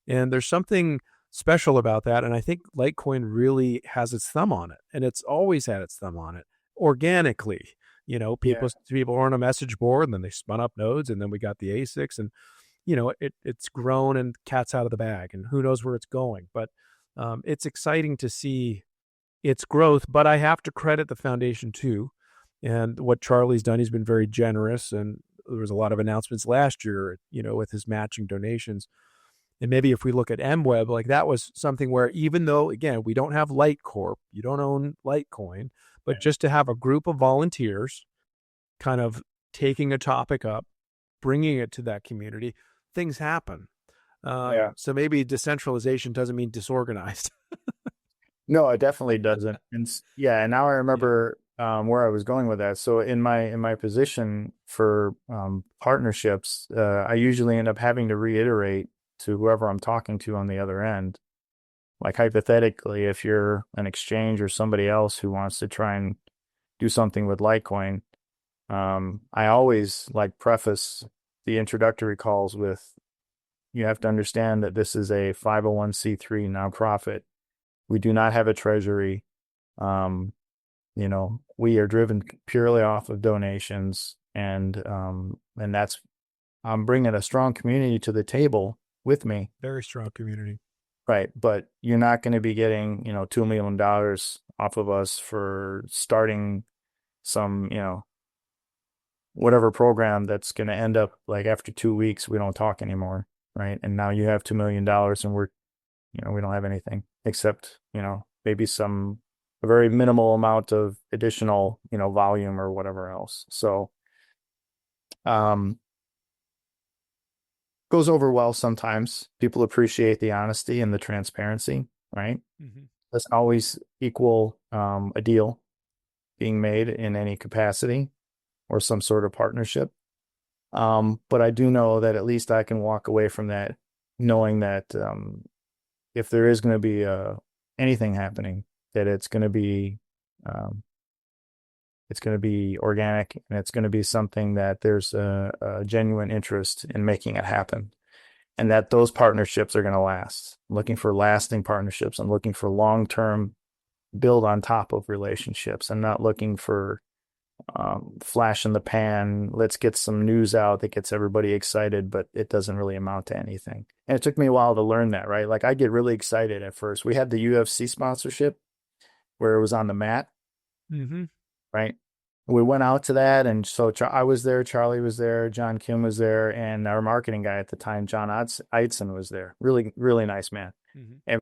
And there's something special about that. And I think Litecoin really has its thumb on it. And it's always had its thumb on it organically. People were on a message board, and then they spun up nodes, and then we got the ASICs, and it's grown and cat's out of the bag, and who knows where it's going. But it's exciting to see its growth. But I have to credit the foundation too. And what Charlie's done, he's been very generous. And there was a lot of announcements last year, with his matching donations. And maybe if we look at MWeb, like that was something where, even though, again, we don't have Litecorp, you don't own Litecoin, but just to have a group of volunteers kind of taking a topic up, bringing it to that community, things happen. So maybe decentralization doesn't mean disorganized. No, it definitely doesn't. And now I remember where I was going with that. So in my position for partnerships, I usually end up having to reiterate to whoever I'm talking to on the other end. Like hypothetically, if you're an exchange or somebody else who wants to try and do something with Litecoin, I always preface the introductory calls with, you have to understand that this is a 501c3 nonprofit. We do not have a treasury. We are driven purely off of donations, and that's, I'm bringing a strong community to the table with me. Very strong community. Right. But you're not going to be getting, $2 million off of us for starting some, whatever program that's going to end up after 2 weeks, we don't talk anymore. Right. And now you have $2 million and we don't have anything except, maybe a very minimal amount of additional, volume or whatever else. So, goes over well sometimes. People appreciate the honesty and the transparency, right? Mm-hmm. Doesn't always equal a deal being made in any capacity or some sort of partnership. But I do know that at least I can walk away from that knowing that if there is going to be anything happening, that it's going to be organic, and it's going to be something that there's a genuine interest in making it happen, and that those partnerships are going to last. I'm looking for lasting partnerships. I'm looking for long-term build on top of relationships. I'm not looking for flash in the pan. Let's get some news out that gets everybody excited, but it doesn't really amount to anything. And it took me a while to learn that, right? I get really excited at first. We had the UFC sponsorship where it was on the mat. Mm-hmm. Right. We went out to that. And so I was there, Charlie was there, John Kim was there, and our marketing guy at the time, John Eidson, was there. Really, really nice man. Mm-hmm.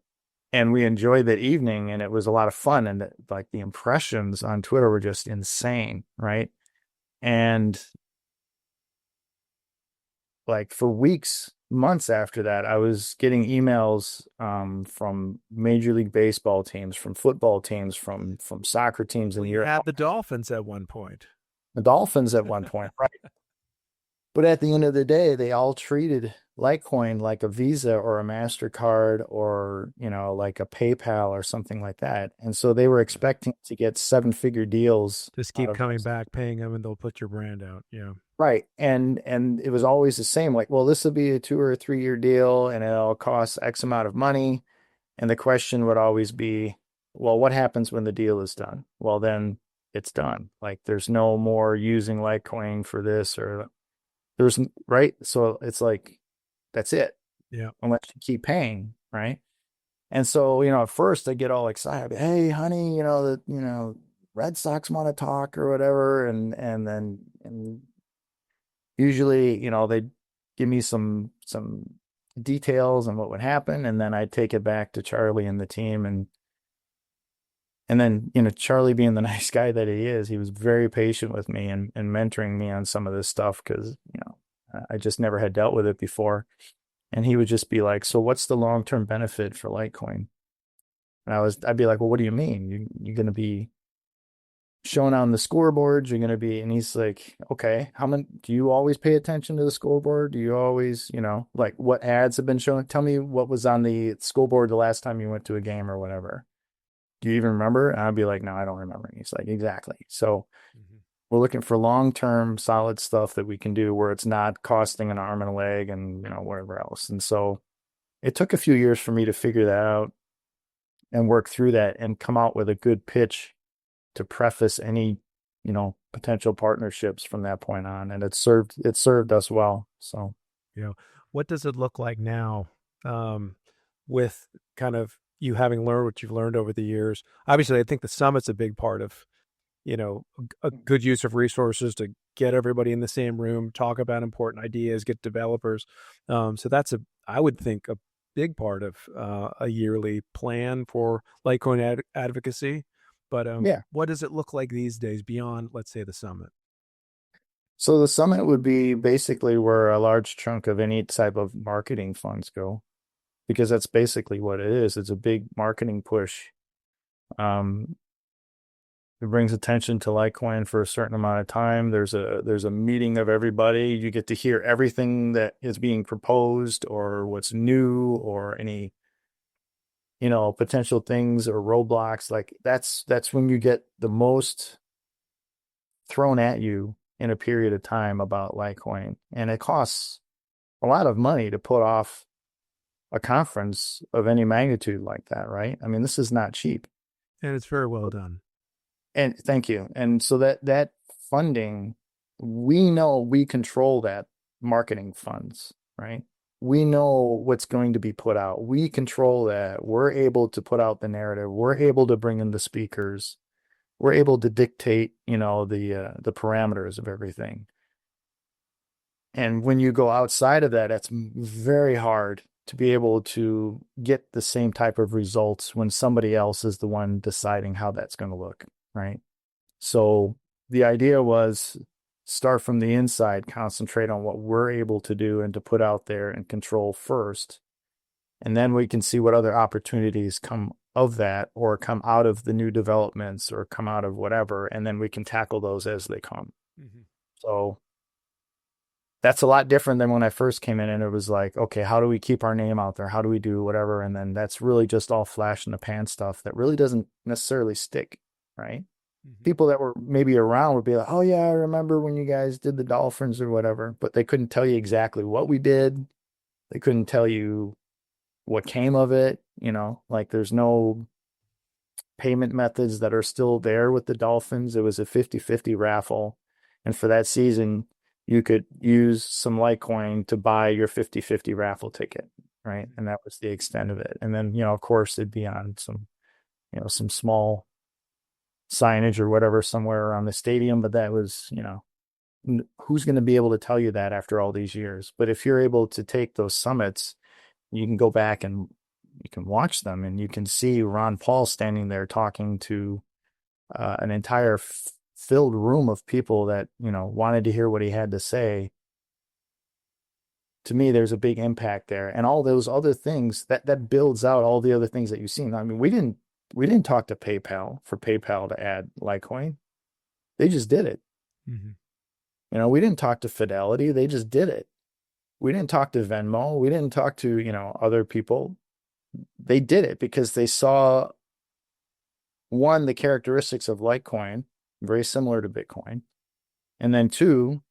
And we enjoyed that evening, and it was a lot of fun. And the impressions on Twitter were just insane. Right. And for weeks, months after that, I was getting emails from Major League Baseball teams, from football teams, from soccer teams in Europe. You had the Dolphins at one point. the Dolphins at one point, right? But at the end of the day, they all treated Litecoin like a Visa or a MasterCard or, like a PayPal or something like that. And so they were expecting to get seven-figure deals Just out keep of coming those. back, paying them, and they'll put your brand out. Yeah. Right. And it was always the same, like, well, this will be a 2 or 3 year deal and it'll cost X amount of money. And the question would always be, well, what happens when the deal is done? Well, then it's done. Like there's no more using Litecoin for this or there's right. So it's like, that's it. Yeah. Unless you keep paying. Right. And so, at first I get all excited. Hey, honey, Red Sox want to talk or whatever. And usually, they give me some details on what would happen, and then I take it back to Charlie and the team, and then Charlie, being the nice guy that he is, he was very patient with me and mentoring me on some of this stuff because I just never had dealt with it before, and he would just be like, "So what's the long-term benefit for Litecoin?" And I'd be like, "Well, what do you mean? You're going to be shown on the scoreboards, you're going to be," and he's like, "Okay, how many, do you always pay attention to the scoreboard? Do you always, like what ads have been shown? Tell me what was on the scoreboard the last time you went to a game or whatever. Do you even remember?" And I'd be like, "No, I don't remember." And he's like, "Exactly." So we're looking for long-term solid stuff that we can do where it's not costing an arm and a leg and, whatever else. And so it took a few years for me to figure that out and work through that and come out with a good pitch to preface any, potential partnerships from that point on. And it served us well. So, What does it look like now, with kind of you having learned what you've learned over the years? Obviously, I think the summit's a big part of, a good use of resources to get everybody in the same room, talk about important ideas, get developers. So that's I would think, a big part of a yearly plan for Litecoin advocacy. But yeah. what does it look like these days beyond, let's say, the summit? So the summit would be basically where a large chunk of any type of marketing funds go, because that's basically what it is. It's a big marketing push. Um, it brings attention to Litecoin for a certain amount of time. There's a meeting of everybody. You get to hear everything that is being proposed or what's new or any, potential things or roadblocks. Like that's when you get the most thrown at you in a period of time about Litecoin. And it costs a lot of money to put off a conference of any magnitude like that, right? I mean, this is not cheap. And it's very well done. And thank you. And so that funding, we know we control that marketing funds, right? We know what's going to be put out. We control that. We're able to put out the narrative. We're able to bring in the speakers. We're able to dictate, the parameters of everything. And when you go outside of that, it's very hard to be able to get the same type of results when somebody else is the one deciding how that's going to look, right? So the idea was start from the inside, concentrate on what we're able to do and to put out there and control first. And then we can see what other opportunities come of that or come out of the new developments or come out of whatever. And then we can tackle those as they come. Mm-hmm. So that's a lot different than when I first came in and it was like, okay, how do we keep our name out there? How do we do whatever? And then that's really just all flash in the pan stuff that really doesn't necessarily stick, right? Mm-hmm. People that were maybe around would be like, oh yeah, I remember when you guys did the Dolphins or whatever, but they couldn't tell you exactly what we did. They couldn't tell you what came of it, like there's no payment methods that are still there with the Dolphins. It was a 50-50 raffle. And for that season, you could use some Litecoin to buy your 50-50 raffle ticket, right? And that was the extent of it. And then, of course, it'd be on some small signage or whatever somewhere around the stadium. But that was, who's going to be able to tell you that after all these years? But if you're able to take those summits, you can go back and you can watch them and you can see Ron Paul standing there talking to an entire filled room of people that, wanted to hear what he had to say. To me, there's a big impact there. And all those other things that builds out all the other things that you've seen. I mean, we didn't talk to PayPal for PayPal to add Litecoin. They just did it. Mhm. We didn't talk to Fidelity. They just did it. We didn't talk to Venmo. We didn't talk to, other people. They did it because they saw, one, the characteristics of Litecoin, very similar to Bitcoin. And then two,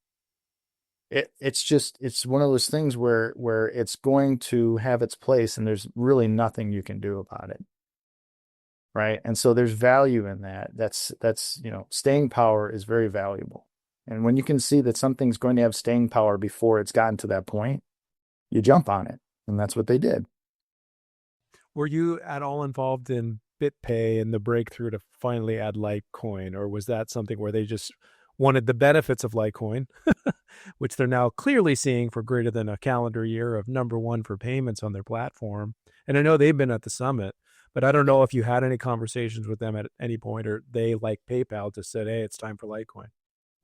it's one of those things where it's going to have its place and there's really nothing you can do about it. Right. And so there's value in that. That's, staying power is very valuable. And when you can see that something's going to have staying power before it's gotten to that point, you jump on it. And that's what they did. Were you at all involved in BitPay and the breakthrough to finally add Litecoin, or was that something where they just wanted the benefits of Litecoin, which they're now clearly seeing for greater than a calendar year of number one for payments on their platform? And I know they've been at the summit, but I don't know if you had any conversations with them at any point, or they, like PayPal, just said, hey, it's time for Litecoin.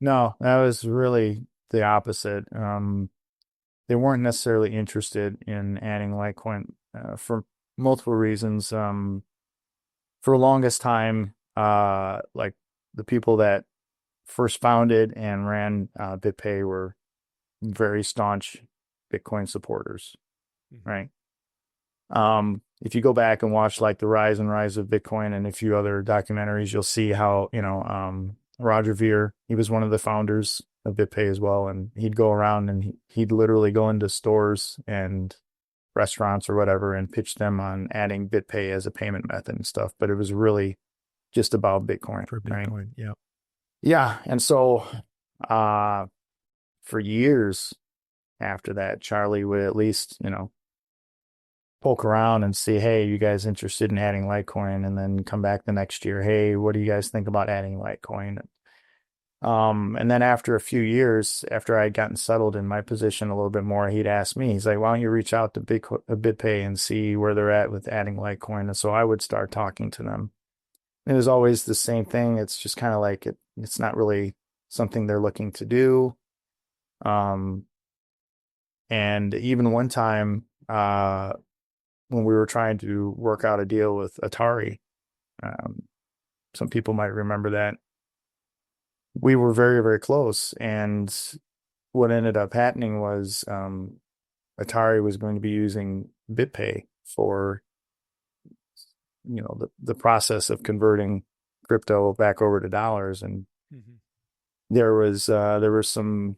No, that was really the opposite. They weren't necessarily interested in adding Litecoin for multiple reasons. For the longest time, like the people that first founded and ran BitPay were very staunch Bitcoin supporters, right? If you go back and watch like the rise of Bitcoin and a few other documentaries, you'll see how, Roger Ver, he was one of the founders of BitPay as well. And he'd go around and he'd literally go into stores and restaurants or whatever and pitch them on adding BitPay as a payment method and stuff. But it was really just about Bitcoin. For Bitcoin, right? yeah. Yeah. And so for years after that, Charlie would at least, poke around and see, hey, you guys interested in adding Litecoin? And then come back the next year, hey, what do you guys think about adding Litecoin? And then after a few years, after I'd gotten settled in my position a little bit more, he'd ask me, he's like, why don't you reach out to BitPay and see where they're at with adding Litecoin? And so I would start talking to them. It was always the same thing. It's just kind of like it's not really something they're looking to do. And even one time, when we were trying to work out a deal with Atari, some people might remember that, we were very, very close. And what ended up happening was Atari was going to be using BitPay for, the process of converting crypto back over to dollars. And there was some,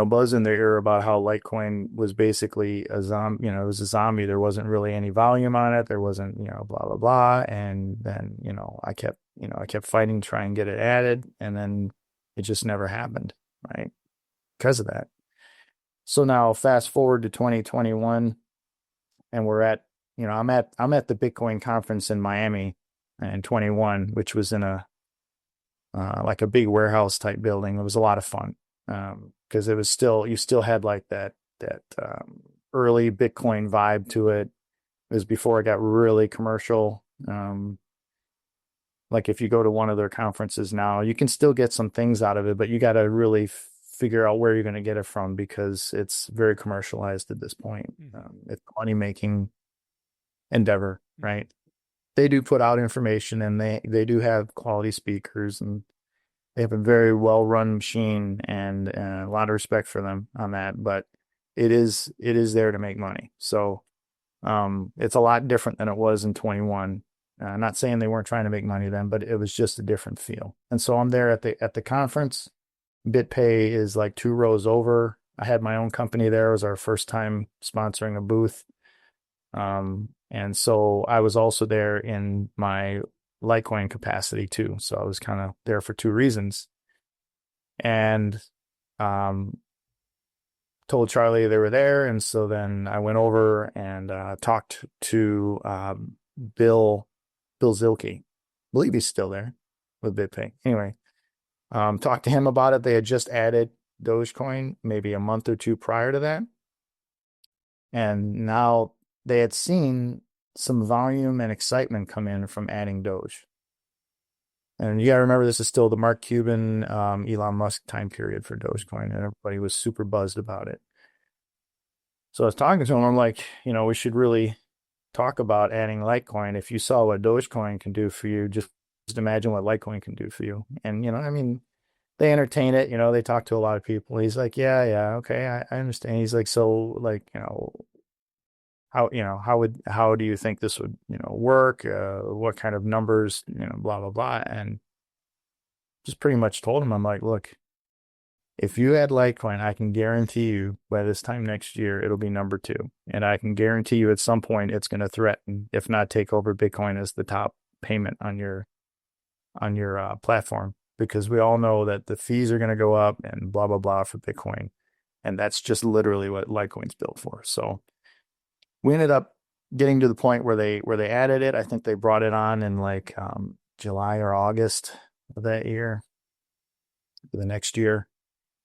buzz in their ear about how Litecoin was basically a zombie, it was a zombie. There wasn't really any volume on it. There wasn't, blah, blah, blah. And then, I kept fighting to try and get it added. And then it just never happened, right? Because of that. So now fast forward to 2021 and we're at, I'm at the Bitcoin conference in Miami in 21, which was in a, like a big warehouse type building. It was a lot of fun. Because it was you still had like that early Bitcoin vibe to it. It was before it got really commercial. Like if you go to one of their conferences now, you can still get some things out of it, but you got to really figure out where you're going to get it from because it's very commercialized at this point. It's a money-making endeavor, right? They do put out information and they do have quality speakers and they have a very well-run machine and a lot of respect for them on that, but it is there to make money. So it's a lot different than it was in 21. Not saying they weren't trying to make money then, but it was just a different feel. And so I'm there at the conference. BitPay is like 2 rows over. I had my own company there. It was our first time sponsoring a booth. And so I was also there in my Litecoin capacity too. So I was kind of there for 2 reasons. And told Charlie they were there. And so then I went over and talked to Bill Zilke. I believe he's still there with BitPay. Anyway, talked to him about it. They had just added Dogecoin maybe a month or 2 prior to that. And now they had seen some volume and excitement come in from adding Doge. And you got to remember, this is still the Mark Cuban, Elon Musk time period for Dogecoin, and everybody was super buzzed about it. So I was talking to him. I'm like, we should really talk about adding Litecoin. If you saw what Dogecoin can do for you, just imagine what Litecoin can do for you. And, they entertain it, they talk to a lot of people. He's like, yeah, okay, I understand. He's like, so like, how do you think this would, work? What kind of numbers, blah, blah, blah. And just pretty much told him, I'm like, look, if you had Litecoin, I can guarantee you by this time next year, it'll be number two. And I can guarantee you at some point it's going to threaten, if not take over Bitcoin as the top payment on your platform, because we all know that the fees are going to go up and blah, blah, blah for Bitcoin. And that's just literally what Litecoin's built for. So we ended up getting to the point where they added it. I think they brought it on in like July or August of that year, the next year.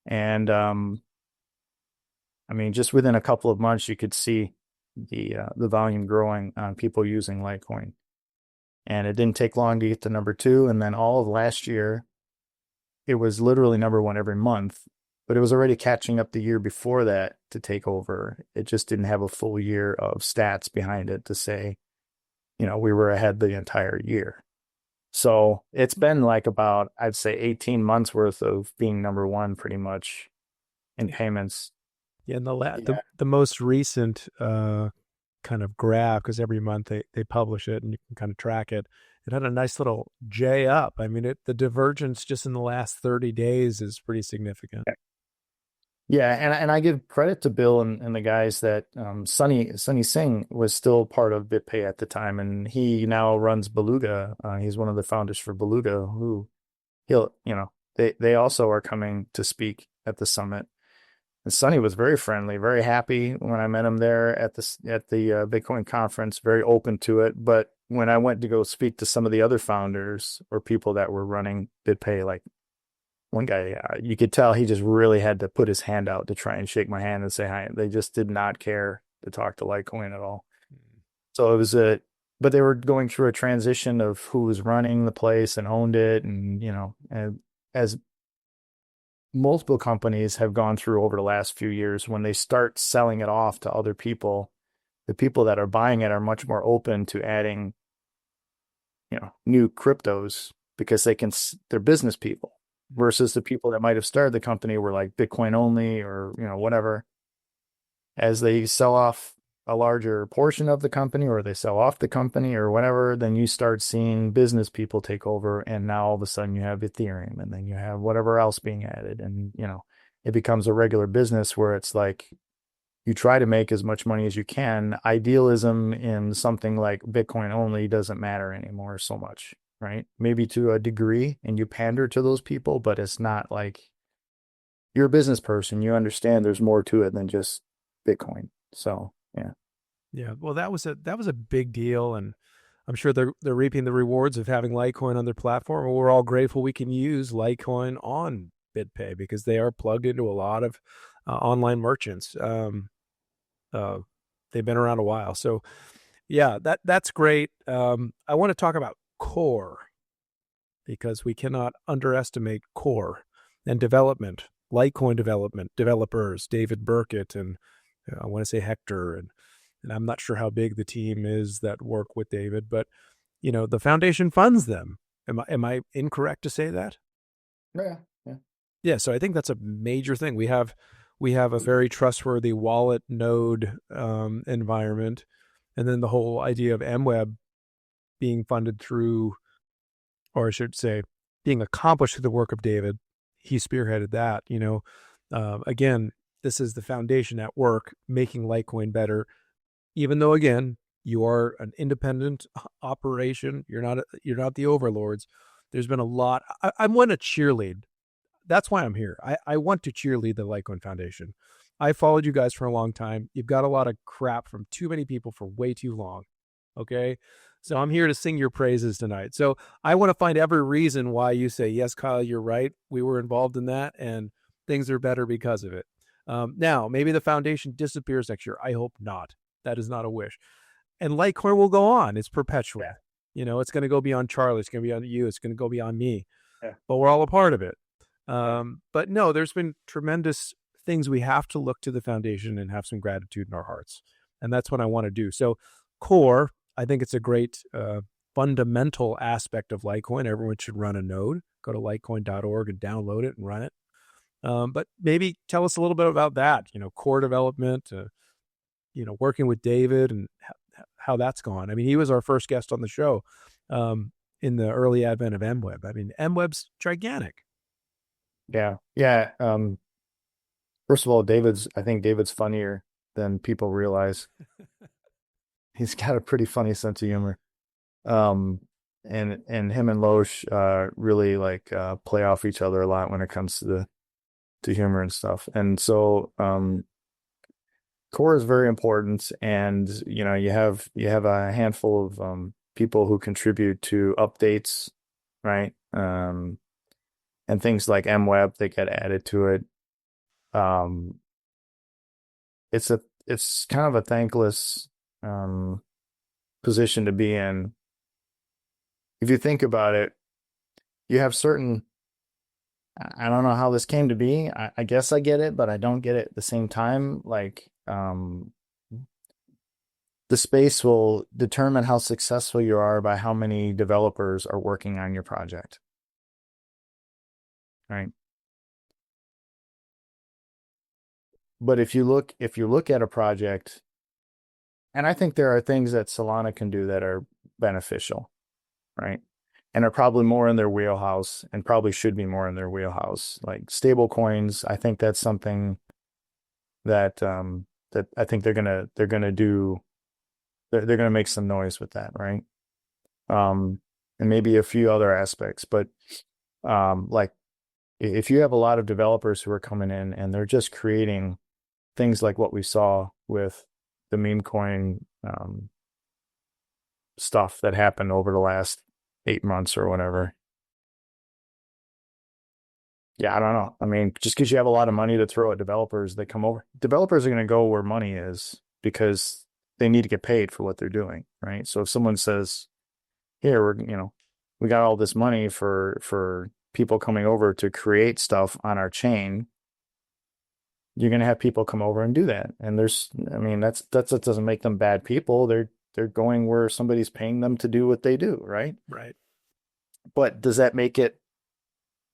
And I mean, just within a couple of months, you could see the volume growing on people using Litecoin. And it didn't take long to get to number two. And then all of last year, it was literally number one every month, but it was already catching up the year before that to take over. It just didn't have a full year of stats behind it to say, we were ahead the entire year. So it's been like about, I'd say 18 months worth of being number one pretty much in payments. Yeah, and the most recent kind of graph, because every month they publish it and you can kind of track it. It had a nice little J up. I mean, the divergence just in the last 30 days is pretty significant. Yeah, and I give credit to Bill and the guys that Sunny Singh was still part of BitPay at the time, and he now runs Beluga. He's one of the founders for Beluga, who they also are coming to speak at the summit. And Sunny was very friendly, very happy when I met him there at the Bitcoin conference, very open to it. But when I went to go speak to some of the other founders or people that were running BitPay, like one guy, you could tell he just really had to put his hand out to try and shake my hand and say hi. They just did not care to talk to Litecoin at all. So it was but they were going through a transition of who was running the place and owned it. And, and as multiple companies have gone through over the last few years, when they start selling it off to other people, the people that are buying it are much more open to adding, new cryptos because they're business people. Versus the people that might have started the company were like Bitcoin only or, whatever. As they sell off a larger portion of the company or they sell off the company or whatever, then you start seeing business people take over. And now all of a sudden you have Ethereum and then you have whatever else being added. And, it becomes a regular business where it's like you try to make as much money as you can. Idealism in something like Bitcoin only doesn't matter anymore so much. Right? Maybe to a degree, and you pander to those people, but it's not like you're a business person. You understand there's more to it than just Bitcoin. So, yeah. Yeah. Well, that was a big deal. And I'm sure they're reaping the rewards of having Litecoin on their platform. We're all grateful we can use Litecoin on BitPay because they are plugged into a lot of online merchants. They've been around a while. So yeah, that's great. I want to talk about core, because we cannot underestimate core and development, Litecoin development, developers, David Burkett, and I want to say Hector, and I'm not sure how big the team is that work with David, but the foundation funds them. Am I incorrect to say that? Yeah. So I think that's a major thing. We have a very trustworthy wallet node environment, and then the whole idea of MWeb being funded through, or I should say, being accomplished through the work of David. He spearheaded that. Again, this is the foundation at work, making Litecoin better. Even though, again, you are an independent operation, you're not the overlords. There's been a lot. I want to cheerlead. That's why I'm here. I want to cheerlead the Litecoin Foundation. I followed you guys for a long time. You've got a lot of crap from too many people for way too long. Okay. So I'm here to sing your praises tonight. So I want to find every reason why you say, yes, Kyle, you're right. We were involved in that and things are better because of it. Now, maybe the foundation disappears next year. I hope not. That is not a wish. And Litecoin will go on. It's perpetual. Yeah. It's going to go beyond Charlie. It's going to be on you. It's going to go beyond me. Yeah. But we're all a part of it. But no, there's been tremendous things we have to look to the foundation and have some gratitude in our hearts. And that's what I want to do. So core, I think it's a great fundamental aspect of Litecoin. Everyone should run a node. Go to litecoin.org and download it and run it. But maybe tell us a little bit about that, core development, working with David and how that's gone. I mean, he was our first guest on the show in the early advent of MWeb. I mean, MWeb's gigantic. Yeah. Yeah. First of all, I think David's funnier than people realize. He's got a pretty funny sense of humor. And him and Loesch really like play off each other a lot when it comes to humor and stuff. And so core is very important, and you have a handful of people who contribute to updates, right? And things like MWeb that get added to it. It's kind of a thankless position to be in. If you think about it, you have certain, I don't know how this came to be. I guess I get it, but I don't get it at the same time. Like, the space will determine how successful you are by how many developers are working on your project. Right? But if you look at a project, and I think there are things that Solana can do that are beneficial, right? And are probably more in their wheelhouse, and probably should be more in their wheelhouse. Like stable coins, I think that's something that that I think they're gonna make some noise with that, right? And maybe a few other aspects, but like if you have a lot of developers who are coming in and they're just creating things like what we saw with the meme coin stuff that happened over the last 8 months or whatever. Yeah, I don't know. I mean, just because you have a lot of money to throw at developers, they come over. Developers are going to go where money is because they need to get paid for what they're doing, right? So if someone says, "Here, we got all this money for people coming over to create stuff on our chain," you're going to have people come over and do that. And that doesn't make them bad people. They're going where somebody's paying them to do what they do, right? Right. But does that make it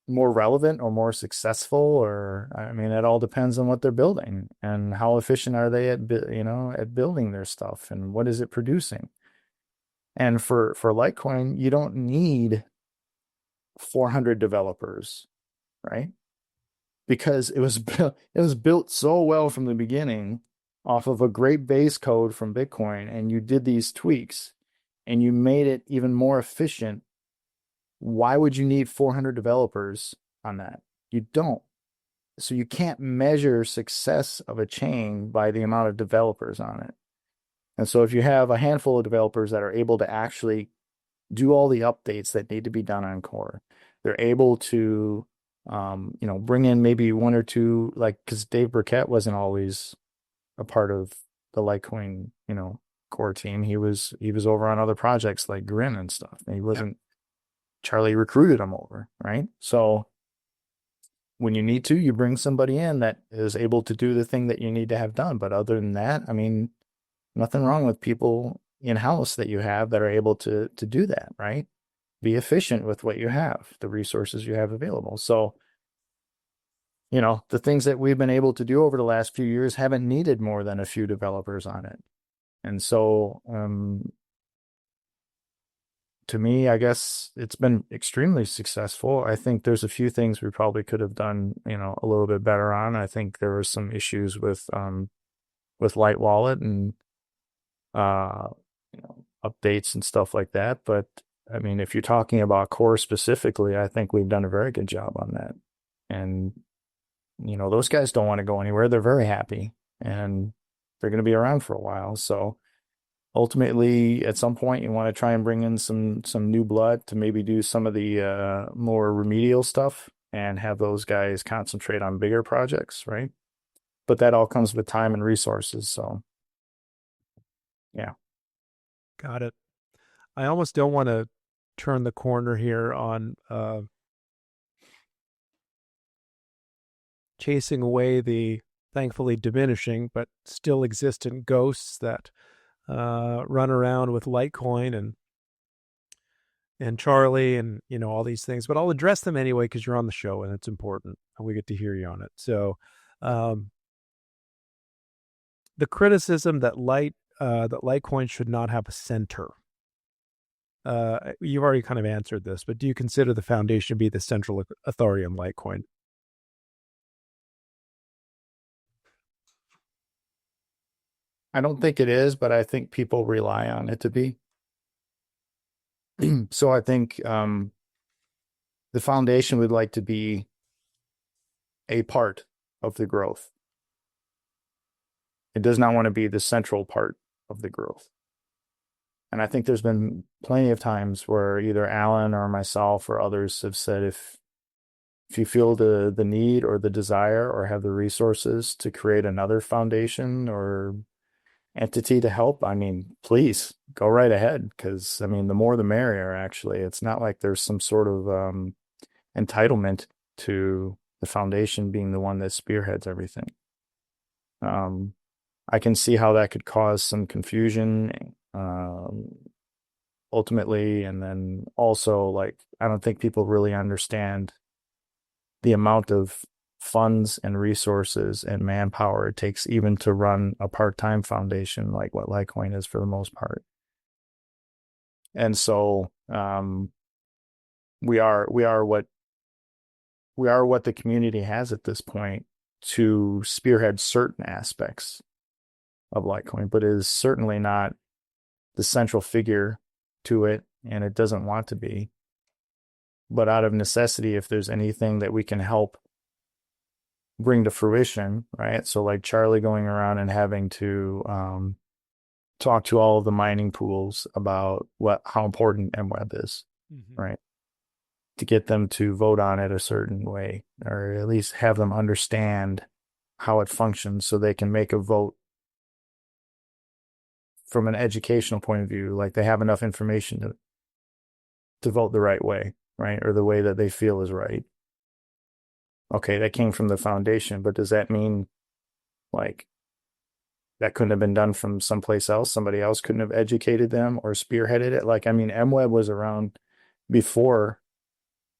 more relevant or more successful? Or, I mean, it all depends on what they're building and how efficient are they at building their stuff and what is it producing. And for Litecoin, you don't need 400 developers, right? Because it was built so well from the beginning off of a great base code from Bitcoin, and you did these tweaks and you made it even more efficient. Why would you need 400 developers on that? You don't. So you can't measure success of a chain by the amount of developers on it. And so if you have a handful of developers that are able to actually do all the updates that need to be done on core, they're able to bring in maybe one or two, like, because Dave BURKETT wasn't always a part of the Litecoin, core team. He was over on other projects like Grin and stuff. And he wasn't. Charlie recruited him over, right? So when you need to, you bring somebody in that is able to do the thing that you need to have done. But other than that, I mean, nothing wrong with people in-house that you have that are able to do that, right? Be efficient with what you have, the resources you have available. So, the things that we've been able to do over the last few years haven't needed more than a few developers on it. And so, to me, I guess it's been extremely successful. I think there's a few things we probably could have done, a little bit better on. I think there were some issues with Light Wallet and updates and stuff like that. But I mean, if you're talking about core specifically, I think we've done a very good job on that. And those guys don't want to go anywhere. They're very happy, and they're going to be around for a while. So ultimately, at some point, you want to try and bring in some new blood to maybe do some of the more remedial stuff and have those guys concentrate on bigger projects, right? But that all comes with time and resources. So, yeah. Got it. I almost don't want to turn the corner here on chasing away the thankfully diminishing but still existent ghosts that run around with Litecoin and and Charlie and, all these things, but I'll address them anyway because you're on the show and it's important and we get to hear you on it. So, the criticism that Litecoin should not have a center. You've already kind of answered this, but do you consider the foundation to be the central authority on Litecoin? I don't think it is, but I think people rely on it to be. So I think the foundation would like to be a part of the growth. It does not want to be the central part of the growth. And I think there's been plenty of times where either Alan or myself or others have said, if you feel the need or the desire or have the resources to create another foundation or entity to help, I mean, please go right ahead. Because, I mean, the more the merrier, actually. It's not like there's some sort of entitlement to the foundation being the one that spearheads everything. I can see how that could cause some confusion ultimately. And then also, like, I don't think people really understand the amount of funds and resources and manpower it takes even to run a part-time foundation like what Litecoin is for the most part. And so we are what the community has at this point to spearhead certain aspects of Litecoin, but is certainly not the central figure to it, and it doesn't want to be. But out of necessity, if there's anything that we can help bring to fruition, right? So like Charlie going around and having to talk to all of the mining pools about how important MWeb is, right? To get them to vote on it a certain way, or at least have them understand how it functions so they can make a vote from an educational point of view, like they have enough information to vote the right way, right? Or the way that they feel is right. Okay, that came from the foundation, but does that mean like that couldn't have been done from someplace else? Somebody else couldn't have educated them or spearheaded it? Like, I mean, MWeb was around before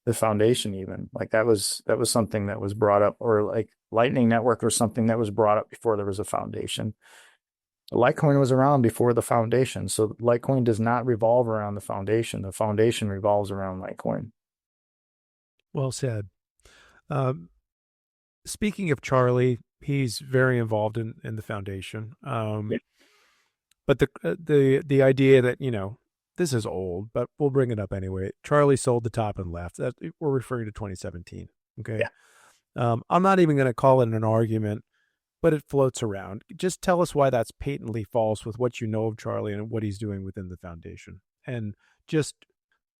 the foundation even. Like that was something that was brought up, or like Lightning Network or something that was brought up before there was a foundation. Litecoin was around before the foundation. So Litecoin does not revolve around the foundation. The foundation revolves around Litecoin. Well said. Speaking of Charlie, he's very involved in the foundation. Yeah. But the idea that, this is old, but we'll bring it up anyway. Charlie sold the top and left. We're referring to 2017. Okay. Yeah. I'm not even going to call it an argument, but it floats around. Just tell us why that's patently false with what you know of Charlie and what he's doing within the foundation, and just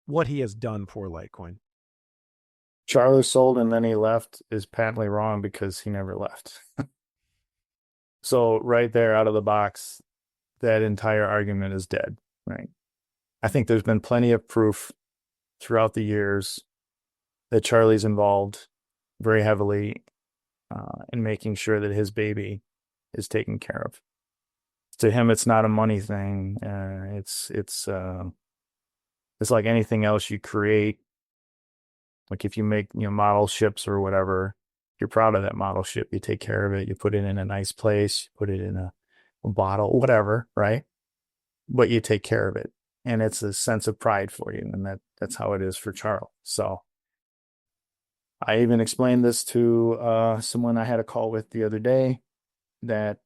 what he has done for Litecoin. Charlie sold and then he left is patently wrong because he never left. So right there out of the box, that entire argument is dead, right? I think there's been plenty of proof throughout the years that Charlie's involved very heavily in making sure that his baby is taken care of. To him, it's not a money thing. It's like anything else you create. Like if you make model ships or whatever, you're proud of that model ship. You take care of it. You put it in a nice place. You put it in a bottle, whatever, right? But you take care of it, and it's a sense of pride for you, and that's how it is for Charles. So I even explained this to someone I had a call with the other day, that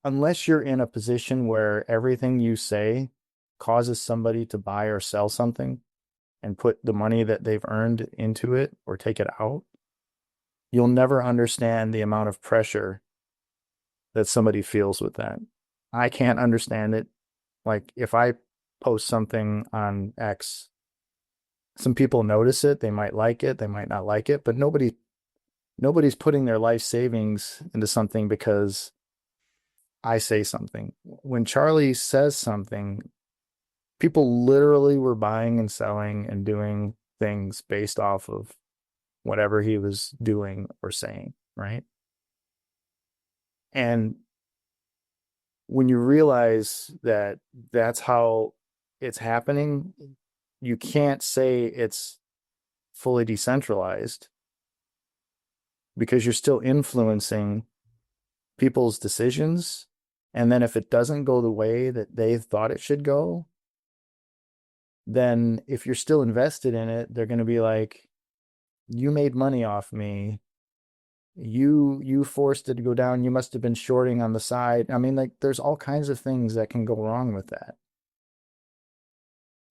unless you're in a position where everything you say causes somebody to buy or sell something and put the money that they've earned into it or take it out, you'll never understand the amount of pressure that somebody feels with that. I can't understand it. Like if I post something on X, some people notice it, they might like it, they might not like it, but nobody's putting their life savings into something because I say something. When Charlie says something, people literally were buying and selling and doing things based off of whatever he was doing or saying, right? And when you realize that that's how it's happening, you can't say it's fully decentralized because you're still influencing people's decisions. And then if it doesn't go the way that they thought it should go, then if you're still invested in it, they're going to be like, you made money off me. You forced it to go down. You must have been shorting on the side. I mean, like, there's all kinds of things that can go wrong with that.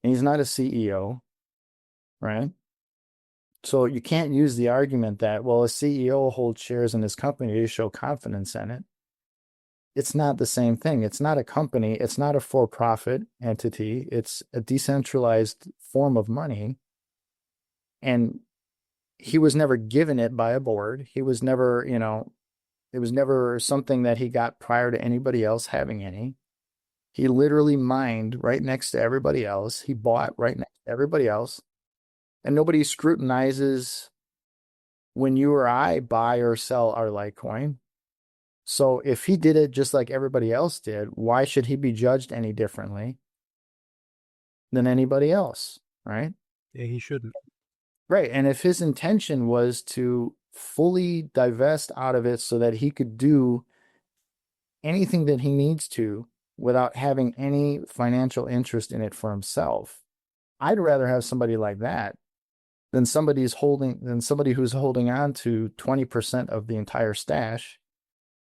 And he's not a CEO, right? So you can't use the argument that, well, a CEO holds shares in his company to show confidence in it. It's not the same thing. It's not a company. It's not a for-profit entity. It's a decentralized form of money. And he was never given it by a board. He was never, it was never something that he got prior to anybody else having any. He literally mined right next to everybody else. He bought right next to everybody else. And nobody scrutinizes when you or I buy or sell our Litecoin. So if he did it just like everybody else did, why should he be judged any differently than anybody else, right? Yeah, he shouldn't. Right. And if his intention was to fully divest out of it so that he could do anything that he needs to without having any financial interest in it for himself, I'd rather have somebody like that than somebody who's holding on to 20% of the entire stash,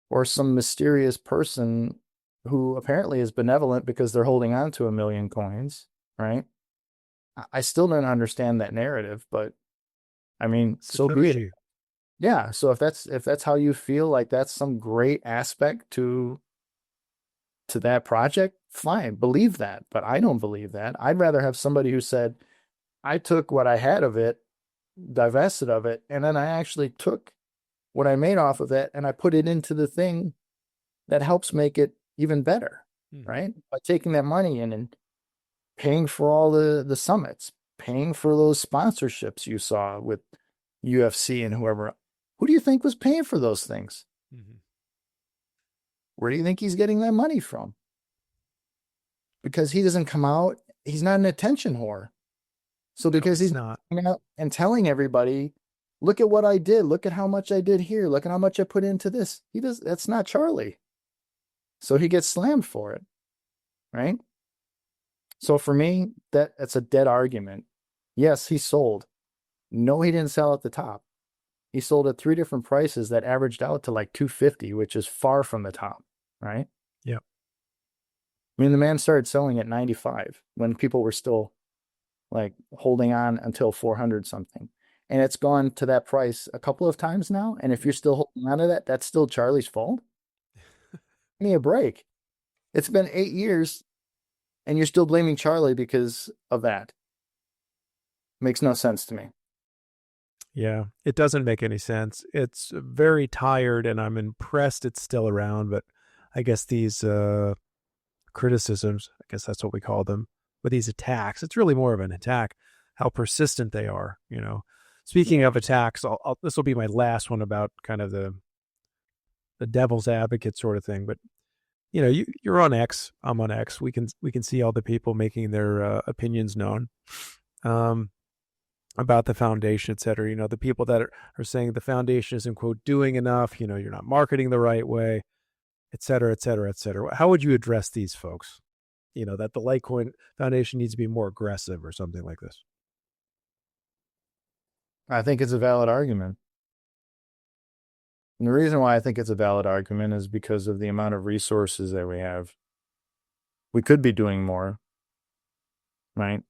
or some mysterious person who apparently is benevolent because they're holding on to 1 million coins, right? I still don't understand that narrative, but I mean, so be it. Yeah. So if that's how you feel, like that's some great aspect to that project, fine, believe that. But I don't believe that. I'd rather have somebody who said, I took what I had of it, divested of it, and then I actually took what I made off of it and I put it into the thing that helps make it even better, right? By taking that money in and paying for all the summits, paying for those sponsorships you saw with UFC and whoever. Who do you think was paying for those things? Where do you think he's getting that money from? Because he doesn't come out, he's not an attention whore. So because he's not coming out and telling everybody, look at what I did, look at how much I did here, look at how much I put into this. That's not Charlie. So he gets slammed for it, right? So for me, that's a dead argument. Yes, he sold. No, he didn't sell at the top. He sold at 3 different prices that averaged out to like 250, which is far from the top, right? Yep. I mean, the man started selling at 95 when people were still like holding on until 400 something. And it's gone to that price a couple of times now. And if you're still holding on to that, that's still Charlie's fault. Give me a break. It's been 8 years and you're still blaming Charlie because of that. Makes no sense to me. Yeah, it doesn't make any sense. It's very tired and I'm impressed it's still around, but I guess these criticisms, I guess that's what we call them, but these attacks, it's really more of an attack, how persistent they are, Speaking of attacks, this will be my last one about kind of the devil's advocate sort of thing, but you're on X, I'm on X. We can see all the people making their opinions known. About the foundation, et cetera. The people that are saying the foundation isn't, quote, doing enough, you're not marketing the right way, et cetera, et cetera, et cetera. How would you address these folks? That the Litecoin Foundation needs to be more aggressive or something like this. I think it's a valid argument. And the reason why I think it's a valid argument is because of the amount of resources that we have. We could be doing more, right?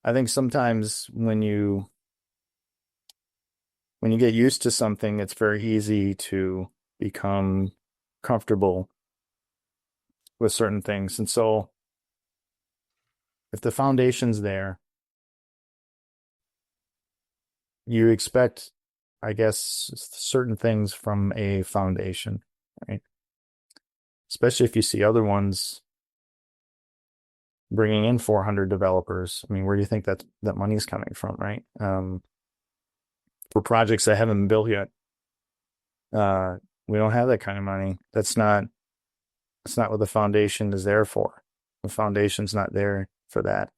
I think sometimes when you get used to something, it's very easy to become comfortable with certain things. And so if the foundation's there, you expect, I guess, certain things from a foundation, right? Especially if you see other ones bringing in 400 developers. I mean, where do you think that money's coming from, right? For projects that haven't been built yet, we don't have that kind of money. That's not It's not what the foundation is there for. The foundation's not there for that.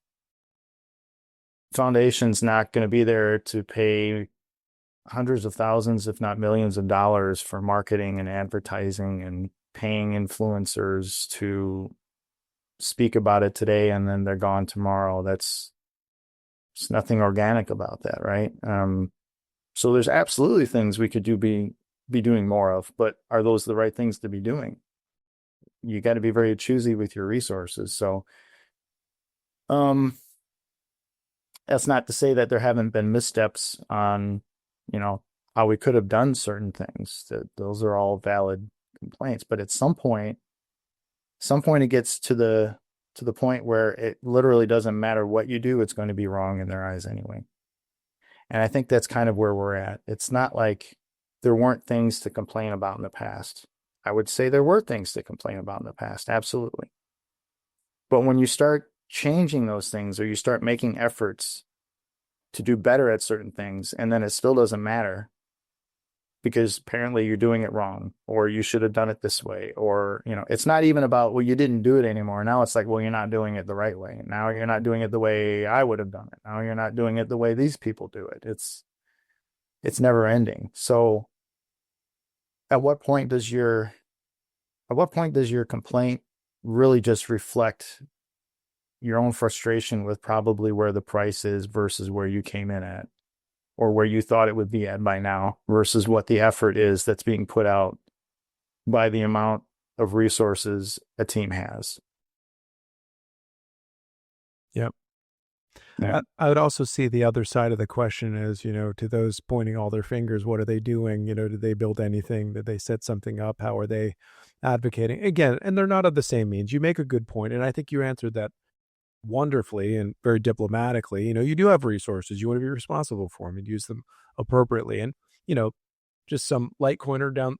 Foundation's not going to be there to pay hundreds of thousands, if not millions of dollars for marketing and advertising and paying influencers to speak about it today and then they're gone tomorrow. There's nothing organic about that, right? So there's absolutely things we could be doing more of, but are those the right things to be doing? You got to be very choosy with your resources. So, that's not to say that there haven't been missteps on, how we could have done certain things. That those are all valid complaints. But at some point it gets to the point where it literally doesn't matter what you do, it's going to be wrong in their eyes anyway. And I think that's kind of where we're at. It's not like there weren't things to complain about in the past. I would say there were things to complain about in the past, absolutely. But when you start changing those things or you start making efforts to do better at certain things, and then it still doesn't matter because apparently you're doing it wrong, or you should have done it this way, or, it's not even about, well, you didn't do it anymore. Now it's like, well, you're not doing it the right way. Now you're not doing it the way I would have done it. Now you're not doing it the way these people do it. It's never ending. So at what point does your complaint really just reflect your own frustration with probably where the price is versus where you came in at, or where you thought it would be at by now versus what the effort is that's being put out by the amount of resources a team has? Yep. Yeah. I would also see the other side of the question is, to those pointing all their fingers, what are they doing? Did they build anything? Did they set something up? How are they advocating? Again, and they're not of the same means. You make a good point, and I think you answered that wonderfully and very diplomatically. You do have resources. You want to be responsible for them and use them appropriately. And, just some Litecoiner down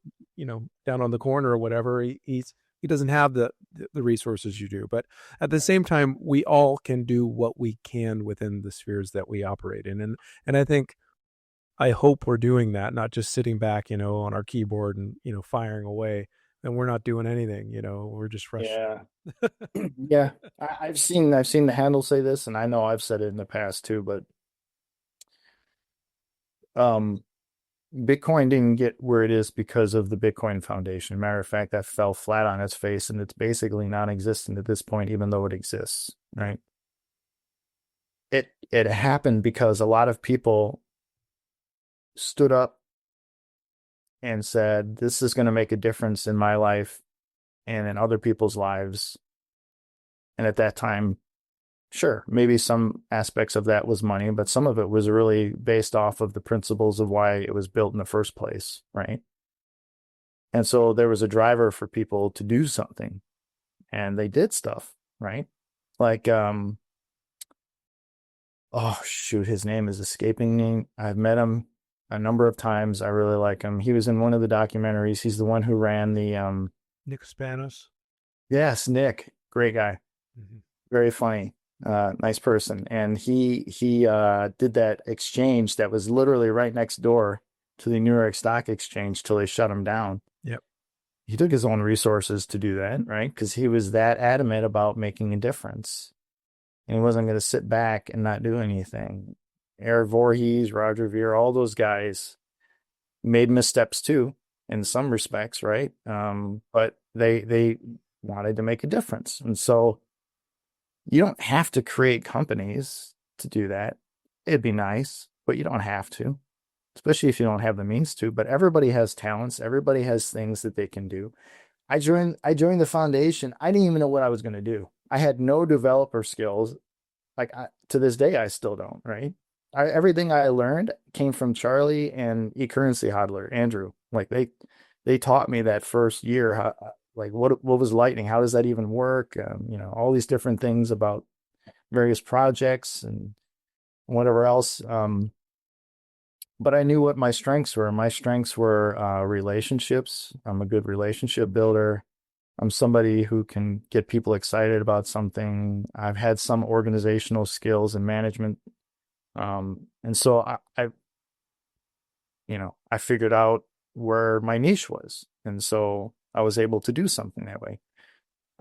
on the corner or whatever, he doesn't have the resources you do. But at the same time, we all can do what we can within the spheres that we operate in. And I hope we're doing that, not just sitting back, on our keyboard and, firing away, and we're not doing anything, we're just frustrated. Yeah. Yeah. I've seen the handle say this, and I know I've said it in the past too, but Bitcoin didn't get where it is because of the Bitcoin Foundation. Matter of fact, that fell flat on its face, and it's basically non-existent at this point, even though it exists, right? It happened because a lot of people stood up and said, this is going to make a difference in my life and in other people's lives. And at that time, sure, maybe some aspects of that was money, but some of it was really based off of the principles of why it was built in the first place, right? And so there was a driver for people to do something, and they did stuff, right? Like, oh shoot, his name is escaping me. I've met him a number of times. I really like him. He was in one of the documentaries. He's the one who ran the Nick Spanos. Yes, Nick, great guy, very funny. Nice person. And he did that exchange that was literally right next door to the New York Stock Exchange till they shut him down. Yep. He took his own resources to do that, right? Because he was that adamant about making a difference. And he wasn't going to sit back and not do anything. Eric Voorhees, Roger Ver, all those guys made missteps too, in some respects, right? But they wanted to make a difference. And so you don't have to create companies to do that. It'd be nice, but you don't have to, especially if you don't have the means to. But everybody has talents. Everybody has things that they can do. I joined the foundation. I didn't even know what I was going to do. I had no developer skills. To this day, I still don't, right? Everything I learned came from Charlie and eCurrency Hodler, Andrew. Like they taught me that first year how, like what was Lightning? How does that even work? All these different things about various projects and whatever else. But I knew what my strengths were. My strengths were relationships. I'm a good relationship builder. I'm somebody who can get people excited about something. I've had some organizational skills and management. And so I figured out where my niche was. And so I was able to do something that way.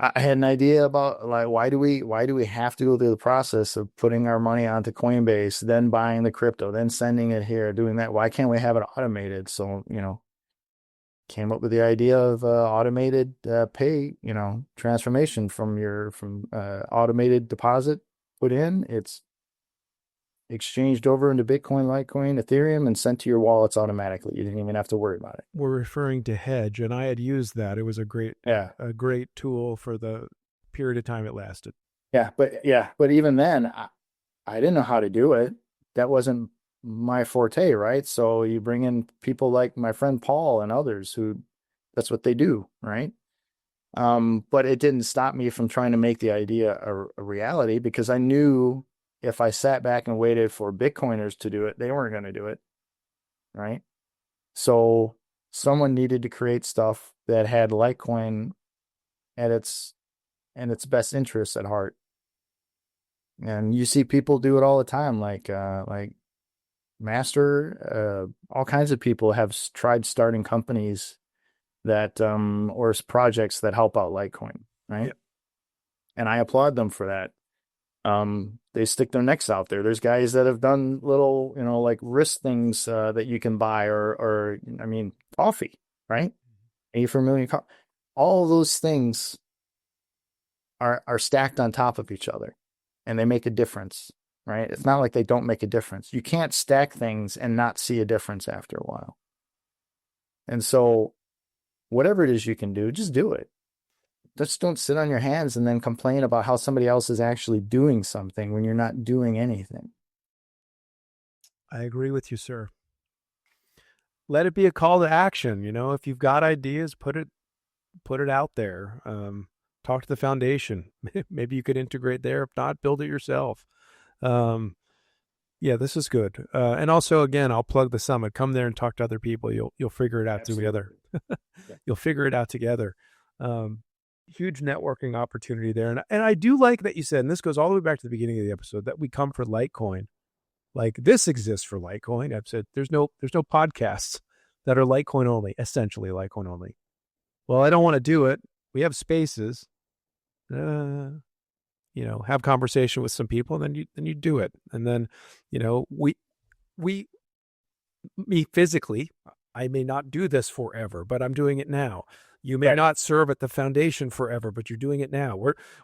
I had an idea about like why do we have to go through the process of putting our money onto Coinbase, then buying the crypto, then sending it here, doing that? Why can't we have it automated? So, came up with the idea of automated pay, transformation from automated deposit put in. It's exchanged over into Bitcoin, Litecoin, Ethereum, and sent to your wallets automatically. You didn't even have to worry about it. We're referring to Hedge, and I had used that. It was a Yeah. great tool for the period of time it lasted. But even then, I didn't know how to do it. That wasn't my forte, right? So you bring in people like my friend Paul and others who that's what they do, right? But it didn't stop me from trying to make the idea a reality because I knew if I sat back and waited for Bitcoiners to do it, they weren't going to do it, right? So someone needed to create stuff that had Litecoin at its best interests at heart. And you see people do it all the time, like Master, all kinds of people have tried starting companies that or projects that help out Litecoin, right? Yep. And I applaud them for that. They stick their necks out there. There's guys that have done little, like wrist things that you can buy, or I mean, coffee, right? 8 for $1 million. All of those things are stacked on top of each other, and they make a difference, right? It's not like they don't make a difference. You can't stack things and not see a difference after a while. And so, whatever it is you can do, just do it. Just don't sit on your hands and then complain about how somebody else is actually doing something when you're not doing anything. I agree with you, sir. Let it be a call to action. If you've got ideas, put it out there. Talk to the foundation. Maybe you could integrate there. If not, build it yourself. Yeah, this is good. And also, again, I'll plug the summit. Come there and talk to other people. You'll figure it out together. You'll figure it out together. Huge networking opportunity there. And I do like that you said, and this goes all the way back to the beginning of the episode, that we come for Litecoin. Like this exists for Litecoin. I've said there's no podcasts that are Litecoin only, essentially Litecoin only. Well, I don't want to do it. We have spaces. Have conversation with some people, and then you do it. And then, me physically, I may not do this forever, but I'm doing it now. You may not serve at the foundation forever, but you're doing it now.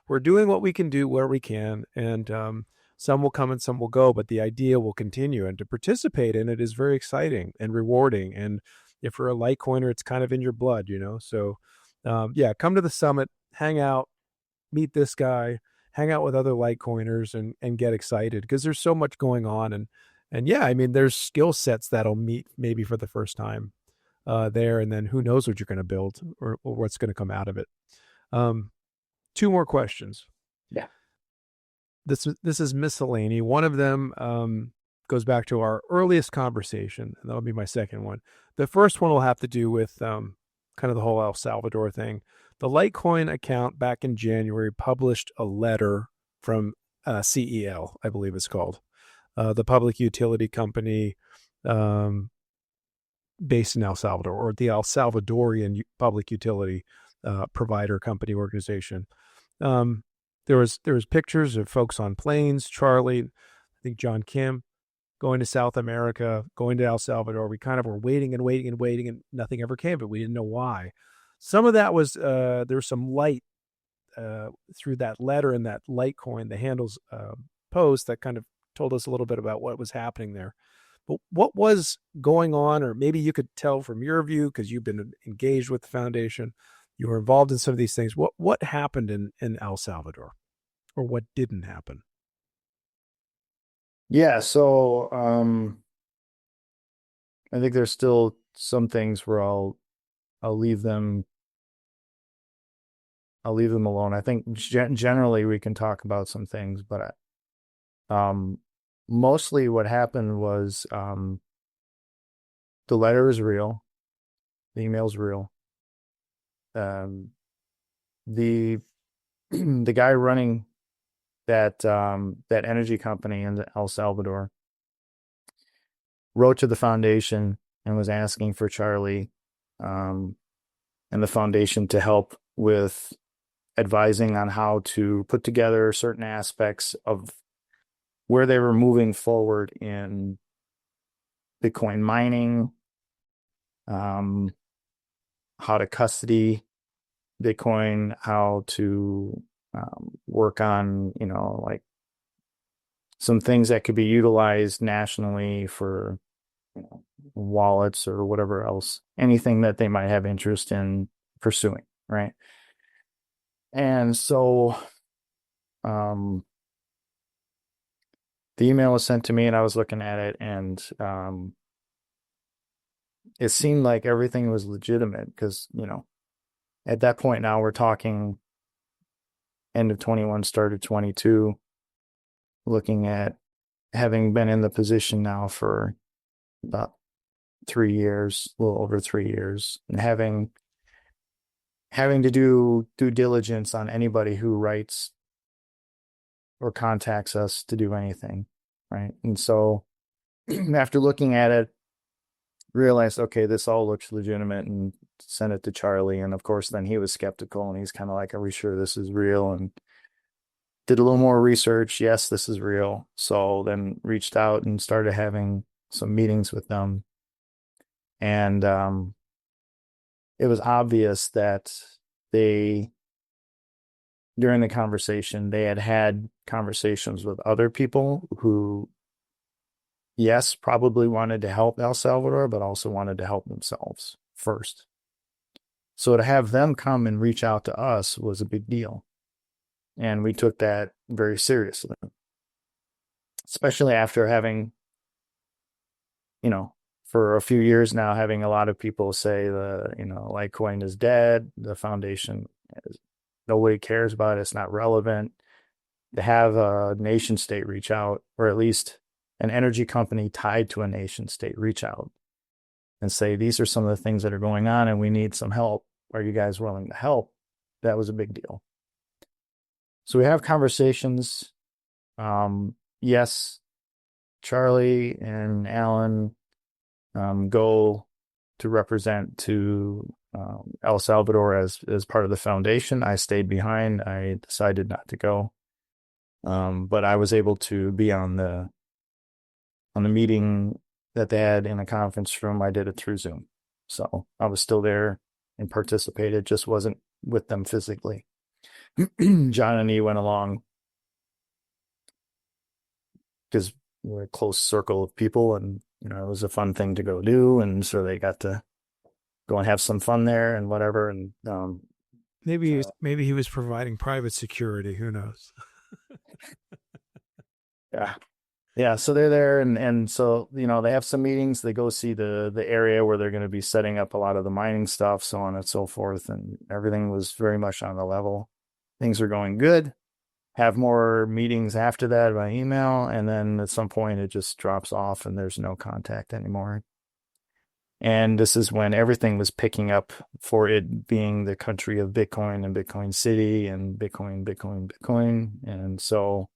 We're doing what we can do where we can, and some will come and some will go, but the idea will continue. And to participate in it is very exciting and rewarding. And if you're a Litecoiner, it's kind of in your blood, So, come to the summit, hang out, meet this guy, hang out with other Litecoiners, and get excited because there's so much going on. And yeah, I mean, there's skill sets that'll meet maybe for the first time there, and then who knows what you're going to build or what's going to come out of it. 2 more questions. Yeah. This is miscellany. One of them goes back to our earliest conversation, and that'll be my second one. The first one will have to do with kind of the whole El Salvador thing. The Litecoin account back in January published a letter from CEL, I believe it's called, the public utility company based in El Salvador, or the El Salvadorian public utility provider company organization. There was pictures of folks on planes, Charlie, I think John Kim, going to South America, going to El Salvador. We kind of were waiting and waiting and waiting, and nothing ever came, but we didn't know why. Some of that was there was some light through that letter and that Litecoin, the handles post that kind of told us a little bit about what was happening there. But what was going on, or maybe you could tell from your view, because you've been engaged with the foundation, you were involved in some of these things. What happened in El Salvador, or what didn't happen? Yeah, so I think there's still some things where I'll leave them alone. I think generally we can talk about some things, but mostly what happened was the letter is real, the email's real. The the guy running that energy company in El Salvador wrote to the foundation and was asking for Charlie and the foundation to help with advising on how to put together certain aspects of where they were moving forward in Bitcoin mining, how to custody Bitcoin, how to work on, like some things that could be utilized nationally for wallets or whatever else, anything that they might have interest in pursuing, right? And so the email was sent to me and I was looking at it, and it seemed like everything was legitimate because, at that point now we're talking end of 21, start of 22, looking at having been in the position now for about 3 years, a little over 3 years, and having to do due diligence on anybody who writes or contacts us to do anything, right? And so after looking at it, realized, okay, this all looks legitimate, and sent it to Charlie. And of course, then he was skeptical, and he's kind of like, are we sure this is real? And did a little more research. Yes, this is real. So then reached out and started having some meetings with them. And it was obvious that during the conversation, they had conversations with other people who, yes, probably wanted to help El Salvador, but also wanted to help themselves first. So to have them come and reach out to us was a big deal. And we took that very seriously, especially after having, for a few years now, having a lot of people say Litecoin is dead. The foundation, nobody cares about it. It's not relevant. To have a nation state reach out, or at least an energy company tied to a nation state reach out and say, these are some of the things that are going on and we need some help. Are you guys willing to help? That was a big deal. So we have conversations. Yes, Charlie and Alan go to represent to El Salvador as part of the foundation. I stayed behind. I decided not to go. But I was able to be on the meeting that they had in a conference room. I did it through Zoom. So I was still there and participated, just wasn't with them physically. John and he went along because we're a close circle of people, and it was a fun thing to go do, and so they got to go and have some fun there and whatever. And maybe he was providing private security. Who knows? Yeah. So they're there, and so they have some meetings. They go see the area where they're going to be setting up a lot of the mining stuff, so on and so forth, and everything was very much on the level. Things are going good. Have more meetings after that by email, and then at some point it just drops off and there's no contact anymore. And this is when everything was picking up for it being the country of Bitcoin and Bitcoin City and Bitcoin. And so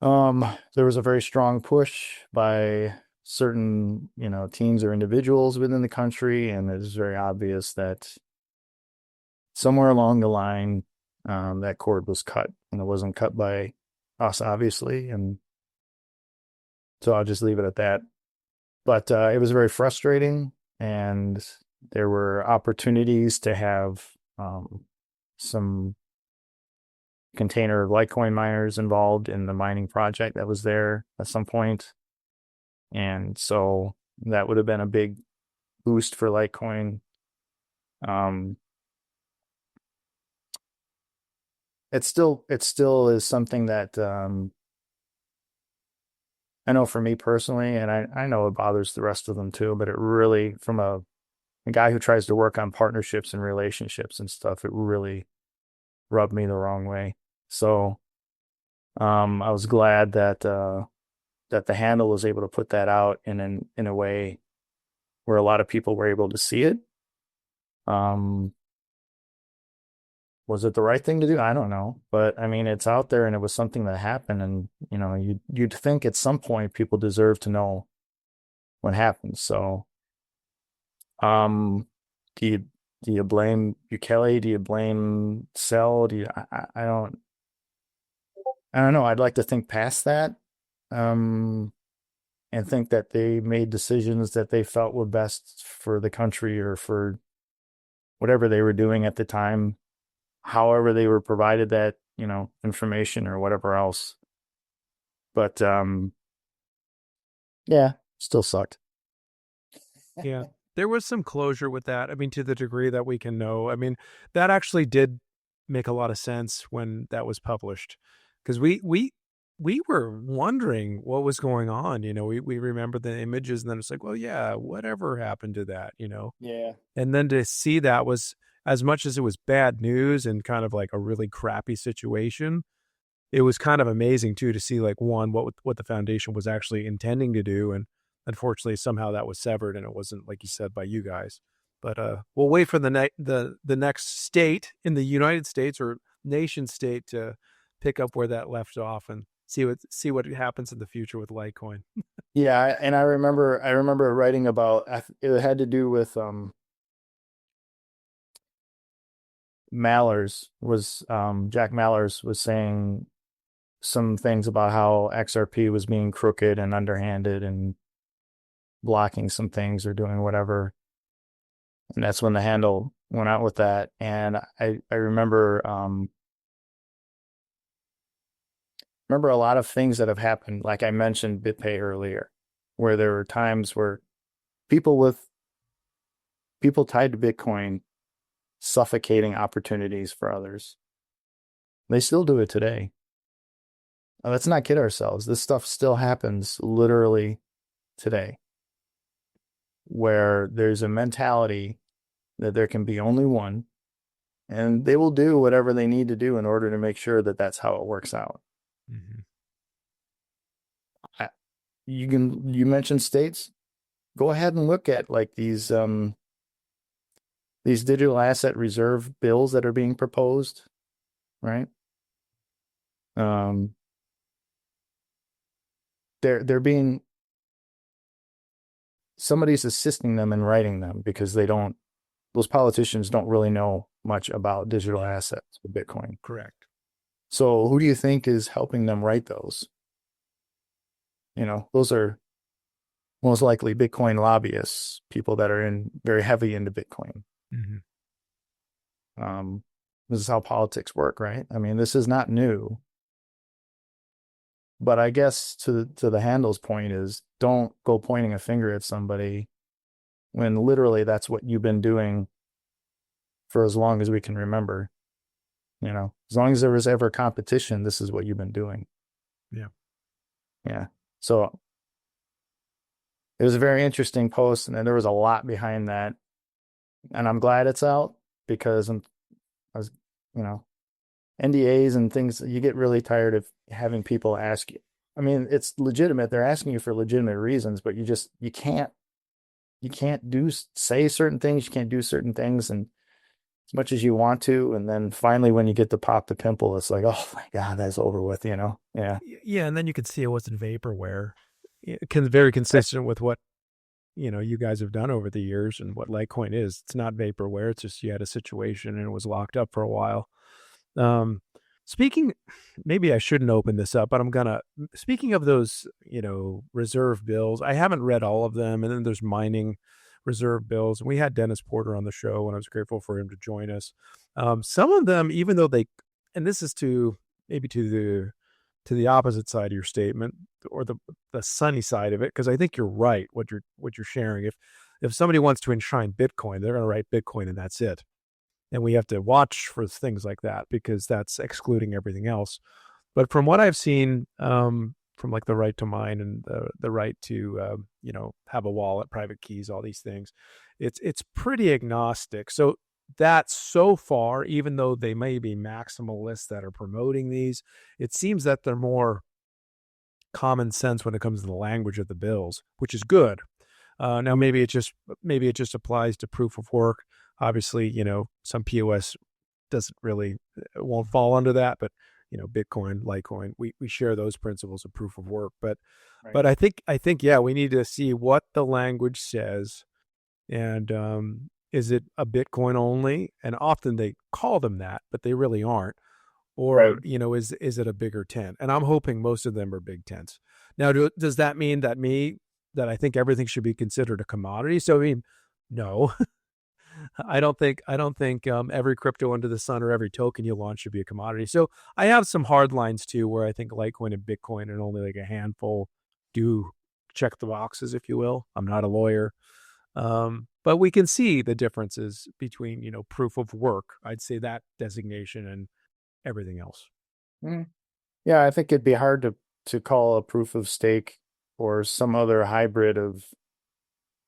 there was a very strong push by certain, teams or individuals within the country. And it was very obvious that somewhere along the line, that cord was cut, and it wasn't cut by us, obviously. And so I'll just leave it at that. But it was very frustrating, and there were opportunities to have some container Litecoin miners involved in the mining project that was there at some point. And so that would have been a big boost for Litecoin. It still is something that I know for me personally, and I know it bothers the rest of them too, but it really, from a guy who tries to work on partnerships and relationships and stuff, it really rubbed me the wrong way. So I was glad that that the handle was able to put that out in a way where a lot of people were able to see it. Was it the right thing to do? I don't know. But I mean, it's out there, and it was something that happened. And, you'd think at some point people deserve to know what happened. So, do Do you blame Bukele? Do you blame Sell? Do you? I don't know. I'd like to think past that, um, and think that they made decisions that they felt were best for the country or for whatever they were doing at the time, however they were provided that, information or whatever else. But yeah, still sucked. Yeah. There was some closure with that. I mean, to the degree that we can know. I mean, that actually did make a lot of sense when that was published, because we were wondering what was going on. We remember the images, and then it's like, well, yeah, whatever happened to that, Yeah. And then to see that was, as much as it was bad news and kind of like a really crappy situation, it was kind of amazing too to see, like, one, what the foundation was actually intending to do, and unfortunately somehow that was severed, and it wasn't, like you said, by you guys. But we'll wait for the next state in the United States, or nation state, to pick up where that left off and see what happens in the future with Litecoin. Yeah, and I remember writing about, it had to do with Jack Mallers was saying some things about how XRP was being crooked and underhanded and blocking some things or doing whatever. And that's when the handle went out with that. And I remember a lot of things that have happened. Like I mentioned BitPay earlier, where there were times where people tied to Bitcoin suffocating opportunities for others. They still do it today. Let's not kid ourselves. This stuff still happens literally today, where there's a mentality that there can be only one, and they will do whatever they need to do in order to make sure that that's how it works out. Mm-hmm. You mentioned states. Go ahead and look at like these digital asset reserve bills that are being proposed, right? They're being, somebody's assisting them in writing them, because those politicians don't really know much about digital assets with Bitcoin. Correct. So who do you think is helping them write those? Those are most likely Bitcoin lobbyists, people that are very heavy into Bitcoin. Mm-hmm. This is how politics work, right? I mean, this is not new. But I guess to the handle's point is, don't go pointing a finger at somebody when literally that's what you've been doing for as long as we can remember. As long as there was ever competition, this is what you've been doing. Yeah. Yeah. So it was a very interesting post, and there was a lot behind that. And I'm glad it's out, because NDAs and things, you get really tired of having people ask you. I mean, it's legitimate. They're asking you for legitimate reasons, but you can't say certain things. You can't do certain things, and as much as you want to. And then finally, when you get to pop the pimple, it's like, oh my God, that's over with, Yeah. Yeah. And then you can see it wasn't vaporware. Very consistent with what, you guys have done over the years, and what Litecoin is. It's not vaporware. It's just you had a situation and it was locked up for a while. Speaking, maybe I shouldn't open this up, but speaking of those, reserve bills, I haven't read all of them. And then there's mining reserve bills. And we had Dennis Porter on the show, and I was grateful for him to join us. Some of them, even though and this is to the opposite side of your statement, or the sunny side of it, because I think you're right, what you're sharing. If somebody wants to enshrine Bitcoin, they're going to write Bitcoin, and that's it. And we have to watch for things like that, because that's excluding everything else. But from what I've seen, from like the right to mine, and the right to have a wallet, private keys, all these things, it's pretty agnostic. So that, so far, even though they may be maximalists that are promoting these, it seems that they're more common sense when it comes to the language of the bills, which is good. Now maybe it just applies to proof of work. Obviously, some POS won't fall under that, but Bitcoin, Litecoin, we share those principles of proof of work. But Right. but I think yeah, we need to see what the language says, and Is it a Bitcoin only? And often they call them that, but they really aren't. Right. Or, is it a bigger tent? And I'm hoping most of them are big tents. Now, does that mean that I think everything should be considered a commodity? So, I mean, no, I don't think every crypto under the sun or every token you launch should be a commodity. So I have some hard lines too, where I think Litecoin and Bitcoin and only like a handful do check the boxes, if you will. I'm not a lawyer. But we can see the differences between, proof of work, I'd say that designation, and everything else. Mm. Yeah, I think it'd be hard to call a proof of stake or some other hybrid of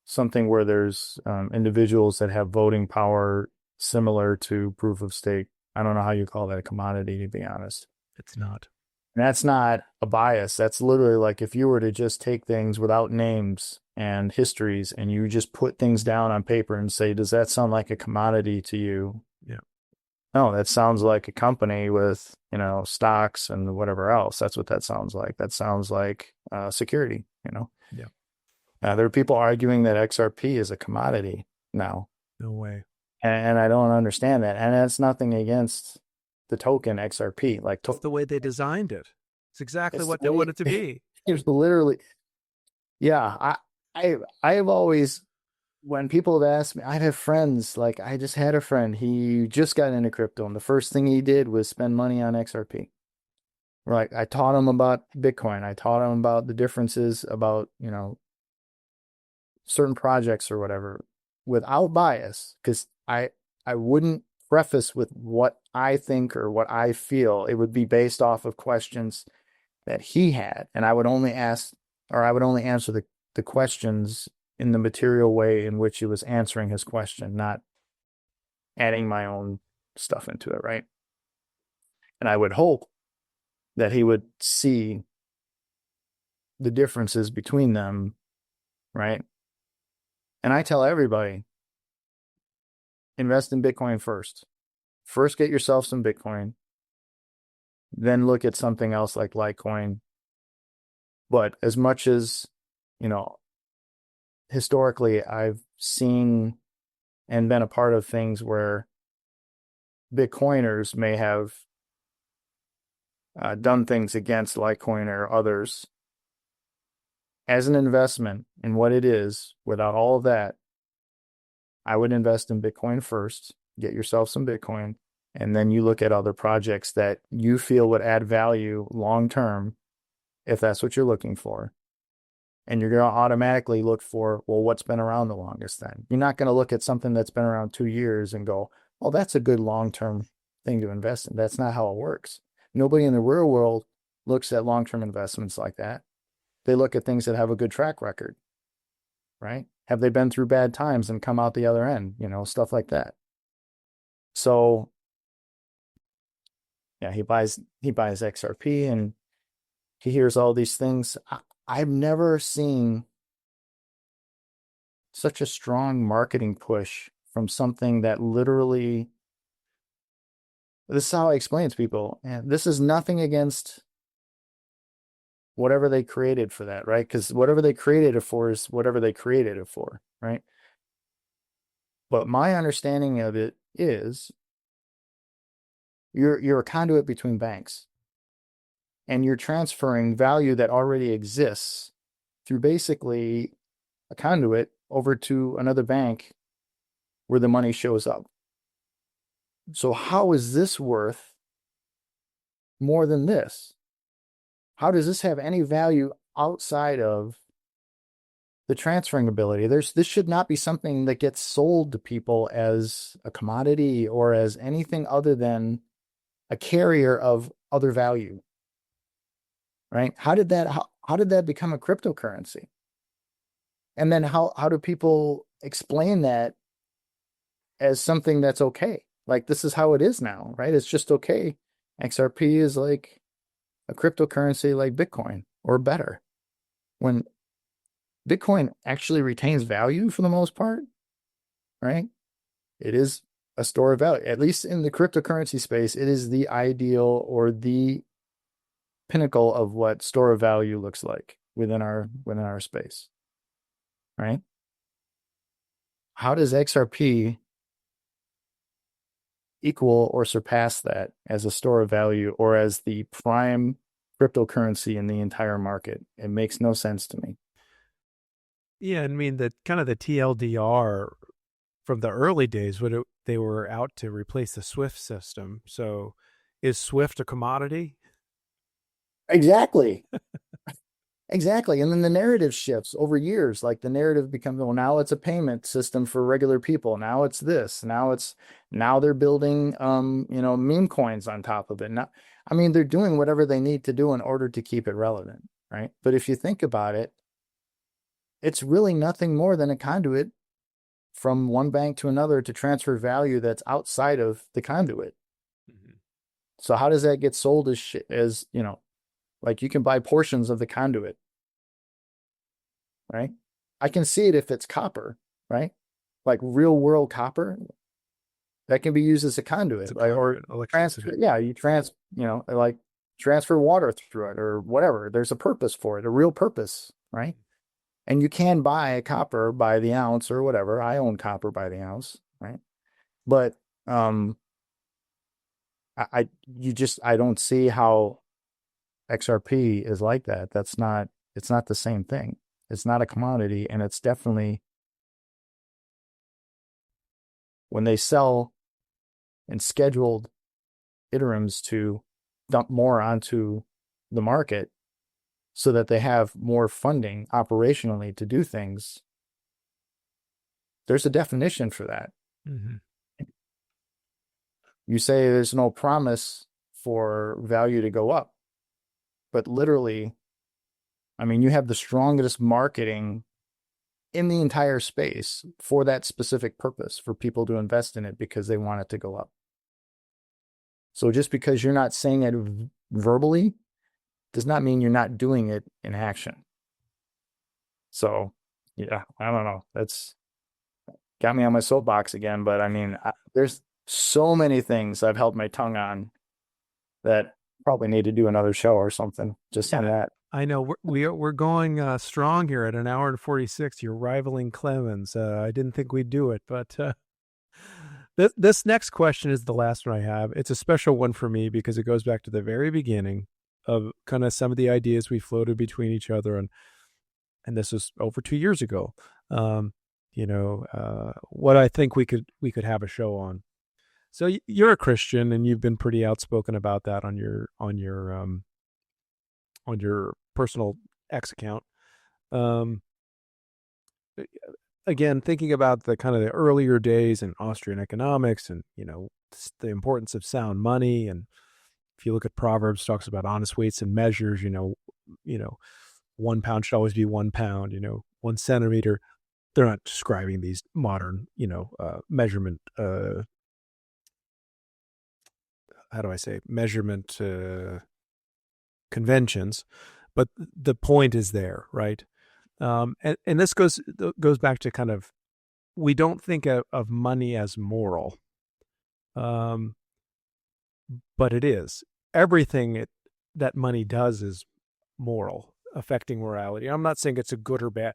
something where there's individuals that have voting power similar to proof of stake. I don't know how you call that a commodity, to be honest. It's not. And that's not a bias. That's literally like if you were to just take things without names and histories and you just put things down on paper and say, does that sound like a commodity to you? Yeah. No, that sounds like a company with, stocks and whatever else. That's what that sounds like. That sounds like security, Yeah. There are people arguing that XRP is a commodity now. No way. And I don't understand that. And that's nothing against the token XRP. Like, It's the way they designed it. It's exactly it's what the they way want it to be. it's literally, yeah. I've always, when people have asked me, I'd have friends, like I just had a friend, he just got into crypto, and the first thing he did was spend money on XRP. Like I taught him about Bitcoin. I taught him about the differences about, certain projects or whatever without bias, because I wouldn't preface with what I think or what I feel. It would be based off of questions that he had, and I would only answer the questions in the material way in which he was answering his question, not adding my own stuff into it, right? And I would hope that he would see the differences between them, right? And I tell everybody, invest in Bitcoin first. First, get yourself some Bitcoin, then look at something else like Litecoin. But as much as, historically, I've seen and been a part of things where Bitcoiners may have done things against Litecoin or others. As an investment in what it is, without all of that, I would invest in Bitcoin first, get yourself some Bitcoin, and then you look at other projects that you feel would add value long term, if that's what you're looking for. And you're going to automatically look for, well, what's been around the longest then? You're not going to look at something that's been around 2 years and go, well, that's a good long-term thing to invest in. That's not how it works. Nobody in the real world looks at long-term investments like that. They look at things that have a good track record, right? Have they been through bad times and come out the other end? Stuff like that. So, yeah, he buys XRP and he hears all these things. I've never seen such a strong marketing push from something that literally, this is how I explain it to people. And this is nothing against whatever they created for that, right? Because whatever they created it for is whatever they created it for, right? But my understanding of it is you're a conduit between banks, and you're transferring value that already exists through basically a conduit over to another bank where the money shows up. So how is this worth more than this? How does this have any value outside of the transferring ability? This should not be something that gets sold to people as a commodity or as anything other than a carrier of other value, right? How did that become a cryptocurrency? And then how do people explain that as something that's okay? Like, this is how it is now, right? It's just okay. XRP is like a cryptocurrency like Bitcoin or better, when Bitcoin actually retains value for the most part, right? It is a store of value. At least in the cryptocurrency space, it is the ideal or the pinnacle of what store of value looks like within our space, right? how does XRP equal or surpass that as a store of value or as the prime cryptocurrency in the entire market? It makes no sense to me. Yeah, I mean the kind of the TLDR from the early days when they were out to replace the Swift system. So is Swift a commodity? Exactly. Exactly. And then the narrative shifts over years. Like the narrative becomes, well, now it's a payment system for regular people. Now it's this. Now they're building meme coins on top of it. Now, I mean, they're doing whatever they need to do in order to keep it relevant, right? But if you think about it, it's really nothing more than a conduit from one bank to another to transfer value that's outside of the conduit. Mm-hmm. So how does that get sold as like you can buy portions of the conduit, right? I can see it if it's copper, right? Like real world copper that can be used as a conduit, like, or transfer. Yeah, like transfer water through it or whatever. There's a purpose for it, a real purpose, right? And you can buy copper by the ounce or whatever. I own copper by the ounce, right? But I don't see how XRP is like that. It's not the same thing. It's not a commodity, and it's definitely when they sell and scheduled Itherums to dump more onto the market so that they have more funding operationally to do things. There's a definition for that. Mm-hmm. You say there's no promise for value to go up, but literally, I mean, you have the strongest marketing in the entire space for that specific purpose for people to invest in it because they want it to go up. So just because you're not saying it verbally does not mean you're not doing it in action. So, yeah, I don't know. That's got me on my soapbox again. But I mean, there's so many things I've held my tongue on that probably need to do another show or something just on that. I know we're going strong here at an hour and 46. You're rivaling Clemens. I didn't think we'd do it, but this next question is the last one I have. It's a special one for me because it goes back to the very beginning of kind of some of the ideas we floated between each other, and this was over 2 years ago. What I think we could have a show on. So you're a Christian, and you've been pretty outspoken about that on your personal X account. Again, thinking about the kind of the earlier days in Austrian economics, and the importance of sound money, and if you look at Proverbs, talks about honest weights and measures. 1 pound should always be 1 pound. 1 centimeter. They're not describing these modern, measurement. How do I say measurement conventions? But the point is there, right? And this goes back to kind of, we don't think of money as moral, but it is. Everything that money does is moral, affecting morality. I'm not saying it's a good or bad.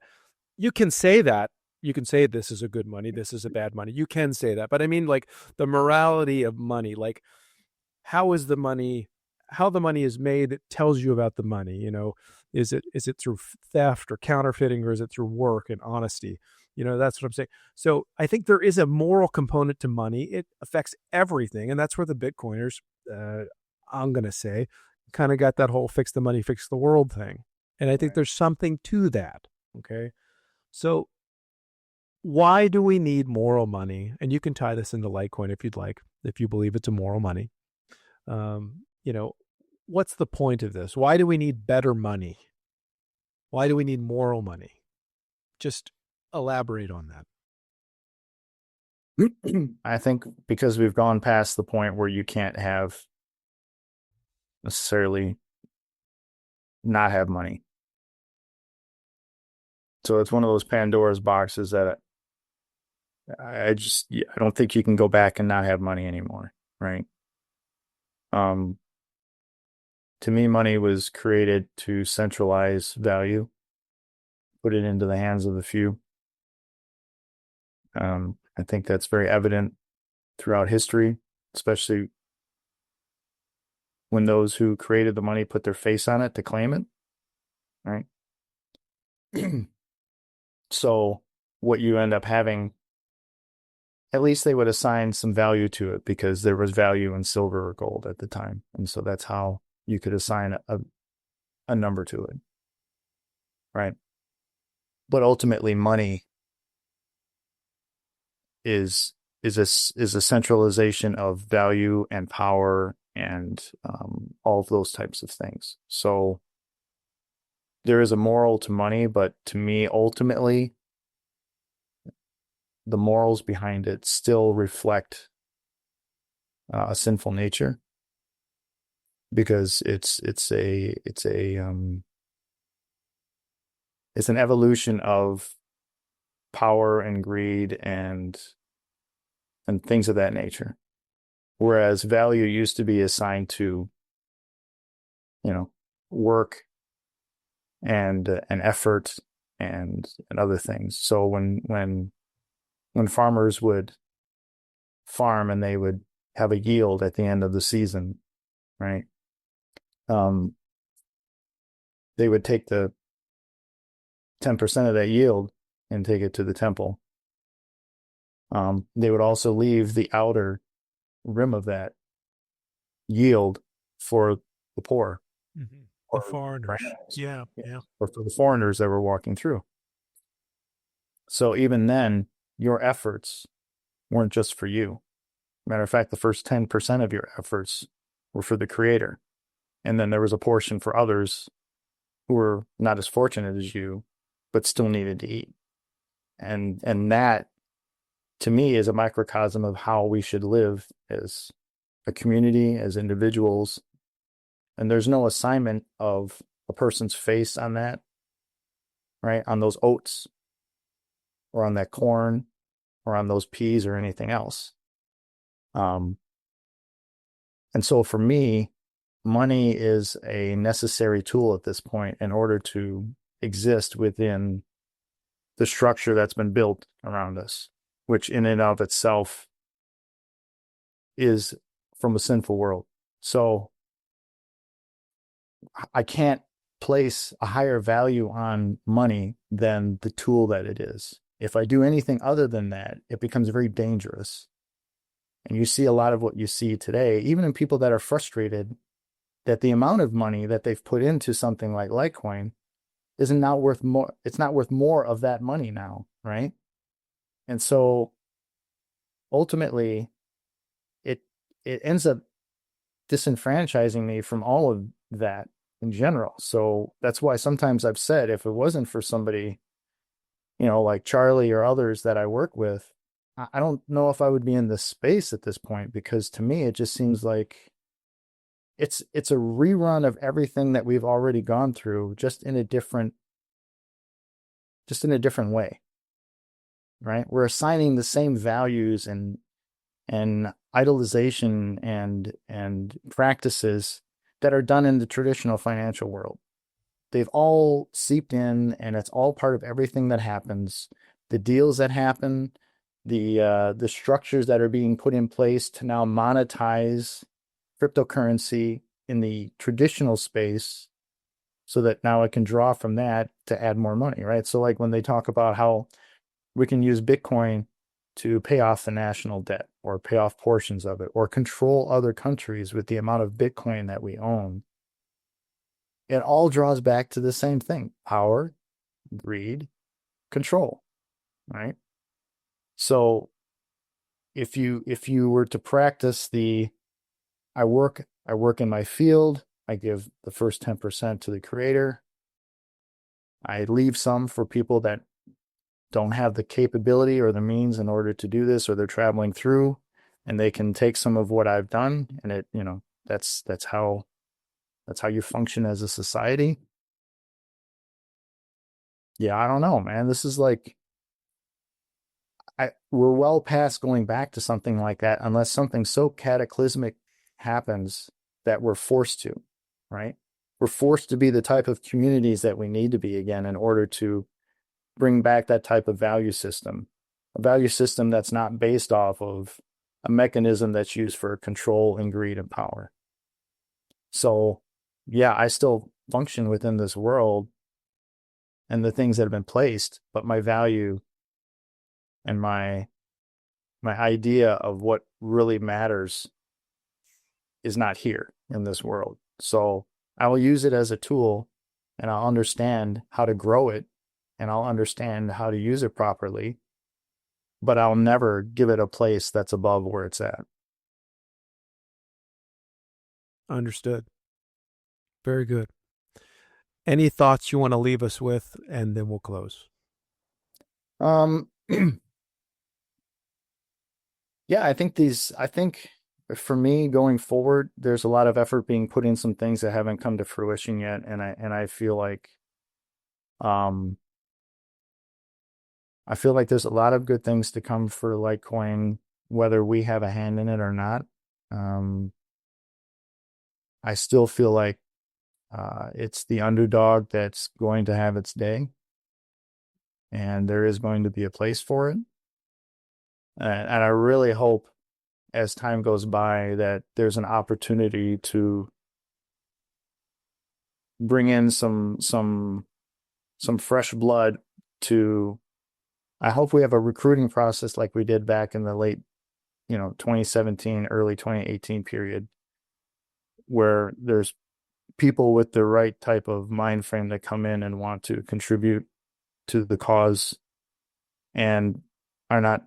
You can say that. You can say this is a good money, this is a bad money. You can say that. But I mean, like, the morality of money, like how the money is made, it tells you about the money. Is it through theft or counterfeiting, or is it through work and honesty? That's what I'm saying. So I think there is a moral component to money. It affects everything. And that's where the Bitcoiners, I'm going to say, kind of got that whole fix the money, fix the world thing. And I think there's something to that. Okay. So why do we need moral money? And you can tie this into Litecoin if you'd like, if you believe it's a moral money. What's the point of this? Why do we need better money? Why do we need moral money? Just elaborate on that. I think because we've gone past the point where you can't have necessarily not have money. So it's one of those Pandora's boxes that I don't think you can go back and not have money anymore, right? To me, money was created to centralize value, put it into the hands of the few. I think that's very evident throughout history, especially when those who created the money put their face on it to claim it, right? So what you end up having, at least they would assign some value to it because there was value in silver or gold at the time. And so that's how you could assign a number to it, right? But ultimately money is a centralization of value and power and all of those types of things. So there is a moral to money, but to me, ultimately, the morals behind it still reflect a sinful nature, because it's an evolution of power and greed and things of that nature. Whereas value used to be assigned to, work and effort and other things. So when farmers would farm and they would have a yield at the end of the season, right? They would take the 10% of that yield and take it to the temple. They would also leave the outer rim of that yield for the poor. Mm-hmm. The foreigners. Yeah. Or for the foreigners that were walking through. So even then, your efforts weren't just for you. Matter of fact, the first 10% of your efforts were for the Creator. And then there was a portion for others who were not as fortunate as you, but still needed to eat. And that, to me, is a microcosm of how we should live as a community, as individuals. And there's no assignment of a person's face on that, right? On those oats, or on that corn, or on those peas, or anything else. And so for me, money is a necessary tool at this point in order to exist within the structure that's been built around us, which in and of itself is from a sinful world. So I can't place a higher value on money than the tool that it is. If I do anything other than that, it becomes very dangerous. And you see a lot of what you see today, even in people that are frustrated that the amount of money that they've put into something like Litecoin is not worth more. It's not worth more of that money now, right? And so ultimately, it ends up disenfranchising me from all of that in general. So that's why sometimes I've said, if it wasn't for somebody, like Charlie or others that I work with, I don't know if I would be in this space at this point, because to me, it just seems like it's a rerun of everything that we've already gone through, just in a different way, right? We're assigning the same values and idolization and practices that are done in the traditional financial world. They've all seeped in, and it's all part of everything that happens. The deals that happen, the structures that are being put in place to now monetize cryptocurrency in the traditional space, so that now I can draw from that to add more money, right? So like when they talk about how we can use Bitcoin to pay off the national debt, or pay off portions of it, or control other countries with the amount of Bitcoin that we own, it all draws back to the same thing: power, greed, control, right? So if you were to practice I work in my field, I give the first 10% to the Creator, I leave some for people that don't have the capability or the means in order to do this, or they're traveling through, and they can take some of what I've done, and it, that's how you function as a society. Yeah, I don't know, man. This is like, we're well past going back to something like that, unless something so cataclysmic happens that we're forced to, right? We're forced to be the type of communities that we need to be again in order to bring back that type of value system. a value system that's not based off of a mechanism that's used for control and greed and power. So, yeah, I still function within this world and the things that have been placed, but my value and my idea of what really matters is not here in this world. So I will use it as a tool, and I'll understand how to grow it, and I'll understand how to use it properly, but I'll never give it a place that's above where it's at. Understood. Very good. Any thoughts you want to leave us with, and then we'll close? Yeah, I think for me going forward, there's a lot of effort being put in some things that haven't come to fruition yet. And I feel like, there's a lot of good things to come for Litecoin, whether we have a hand in it or not. I still feel like, it's the underdog that's going to have its day, and there is going to be a place for it. And I really hope as time goes by that there's an opportunity to bring in some fresh blood to, I hope we have a recruiting process like we did back in the late, 2017, early 2018 period, where there's people with the right type of mind frame that come in and want to contribute to the cause and are not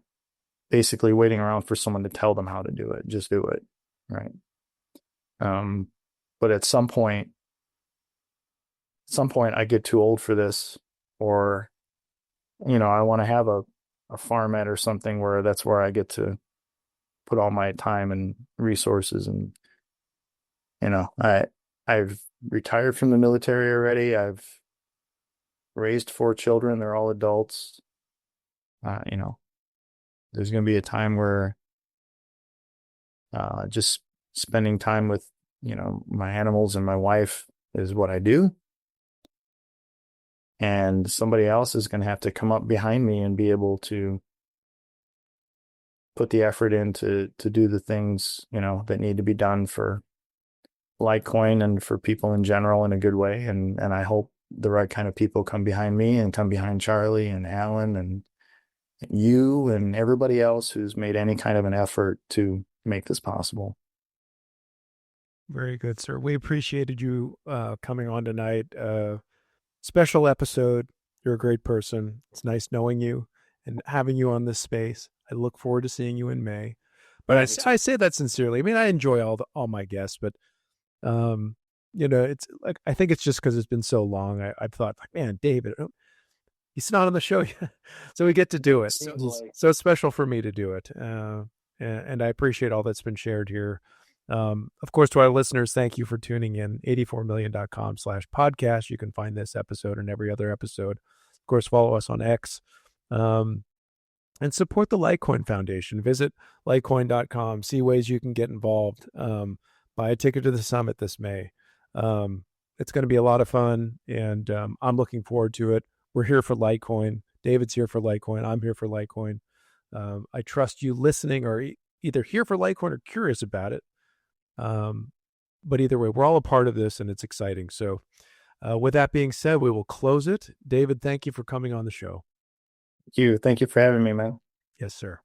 basically waiting around for someone to tell them how to do it. Just do it. Right. But at some point I get too old for this, or, I want to have a farmette or something where that's where I get to put all my time and resources. And, I've retired from the military already. I've raised 4 children. They're all adults. There's going to be a time where just spending time with, my animals and my wife is what I do. And somebody else is going to have to come up behind me and be able to put the effort in to do the things, that need to be done for Litecoin and for people in general in a good way. And I hope the right kind of people come behind me and come behind Charlie and Alan and you and everybody else who's made any kind of an effort to make this possible. Very good, sir. We appreciated you coming on tonight. Special episode. You're a great person. It's nice knowing you and having you on this space. I look forward to seeing you in May. But I say that sincerely. I mean, I enjoy all my guests, but it's like, I think it's just because it's been so long. I've thought, like, man, David, he's not on the show yet. So we get to do it. So it's special for me to do it. And I appreciate all that's been shared here. Of course, to our listeners, thank you for tuning in. 84million.com/podcast. You can find this episode and every other episode. Of course, follow us on X. And support the Litecoin Foundation. Visit litecoin.com. See ways you can get involved. Buy a ticket to the summit this May. It's going to be a lot of fun, and I'm looking forward to it. We're here for Litecoin. David's here for Litecoin. I'm here for Litecoin. I trust you listening are either here for Litecoin or curious about it. But either way, we're all a part of this, and it's exciting. So with that being said, we will close it. David, thank you for coming on the show. Thank you for having me, man. Yes, sir.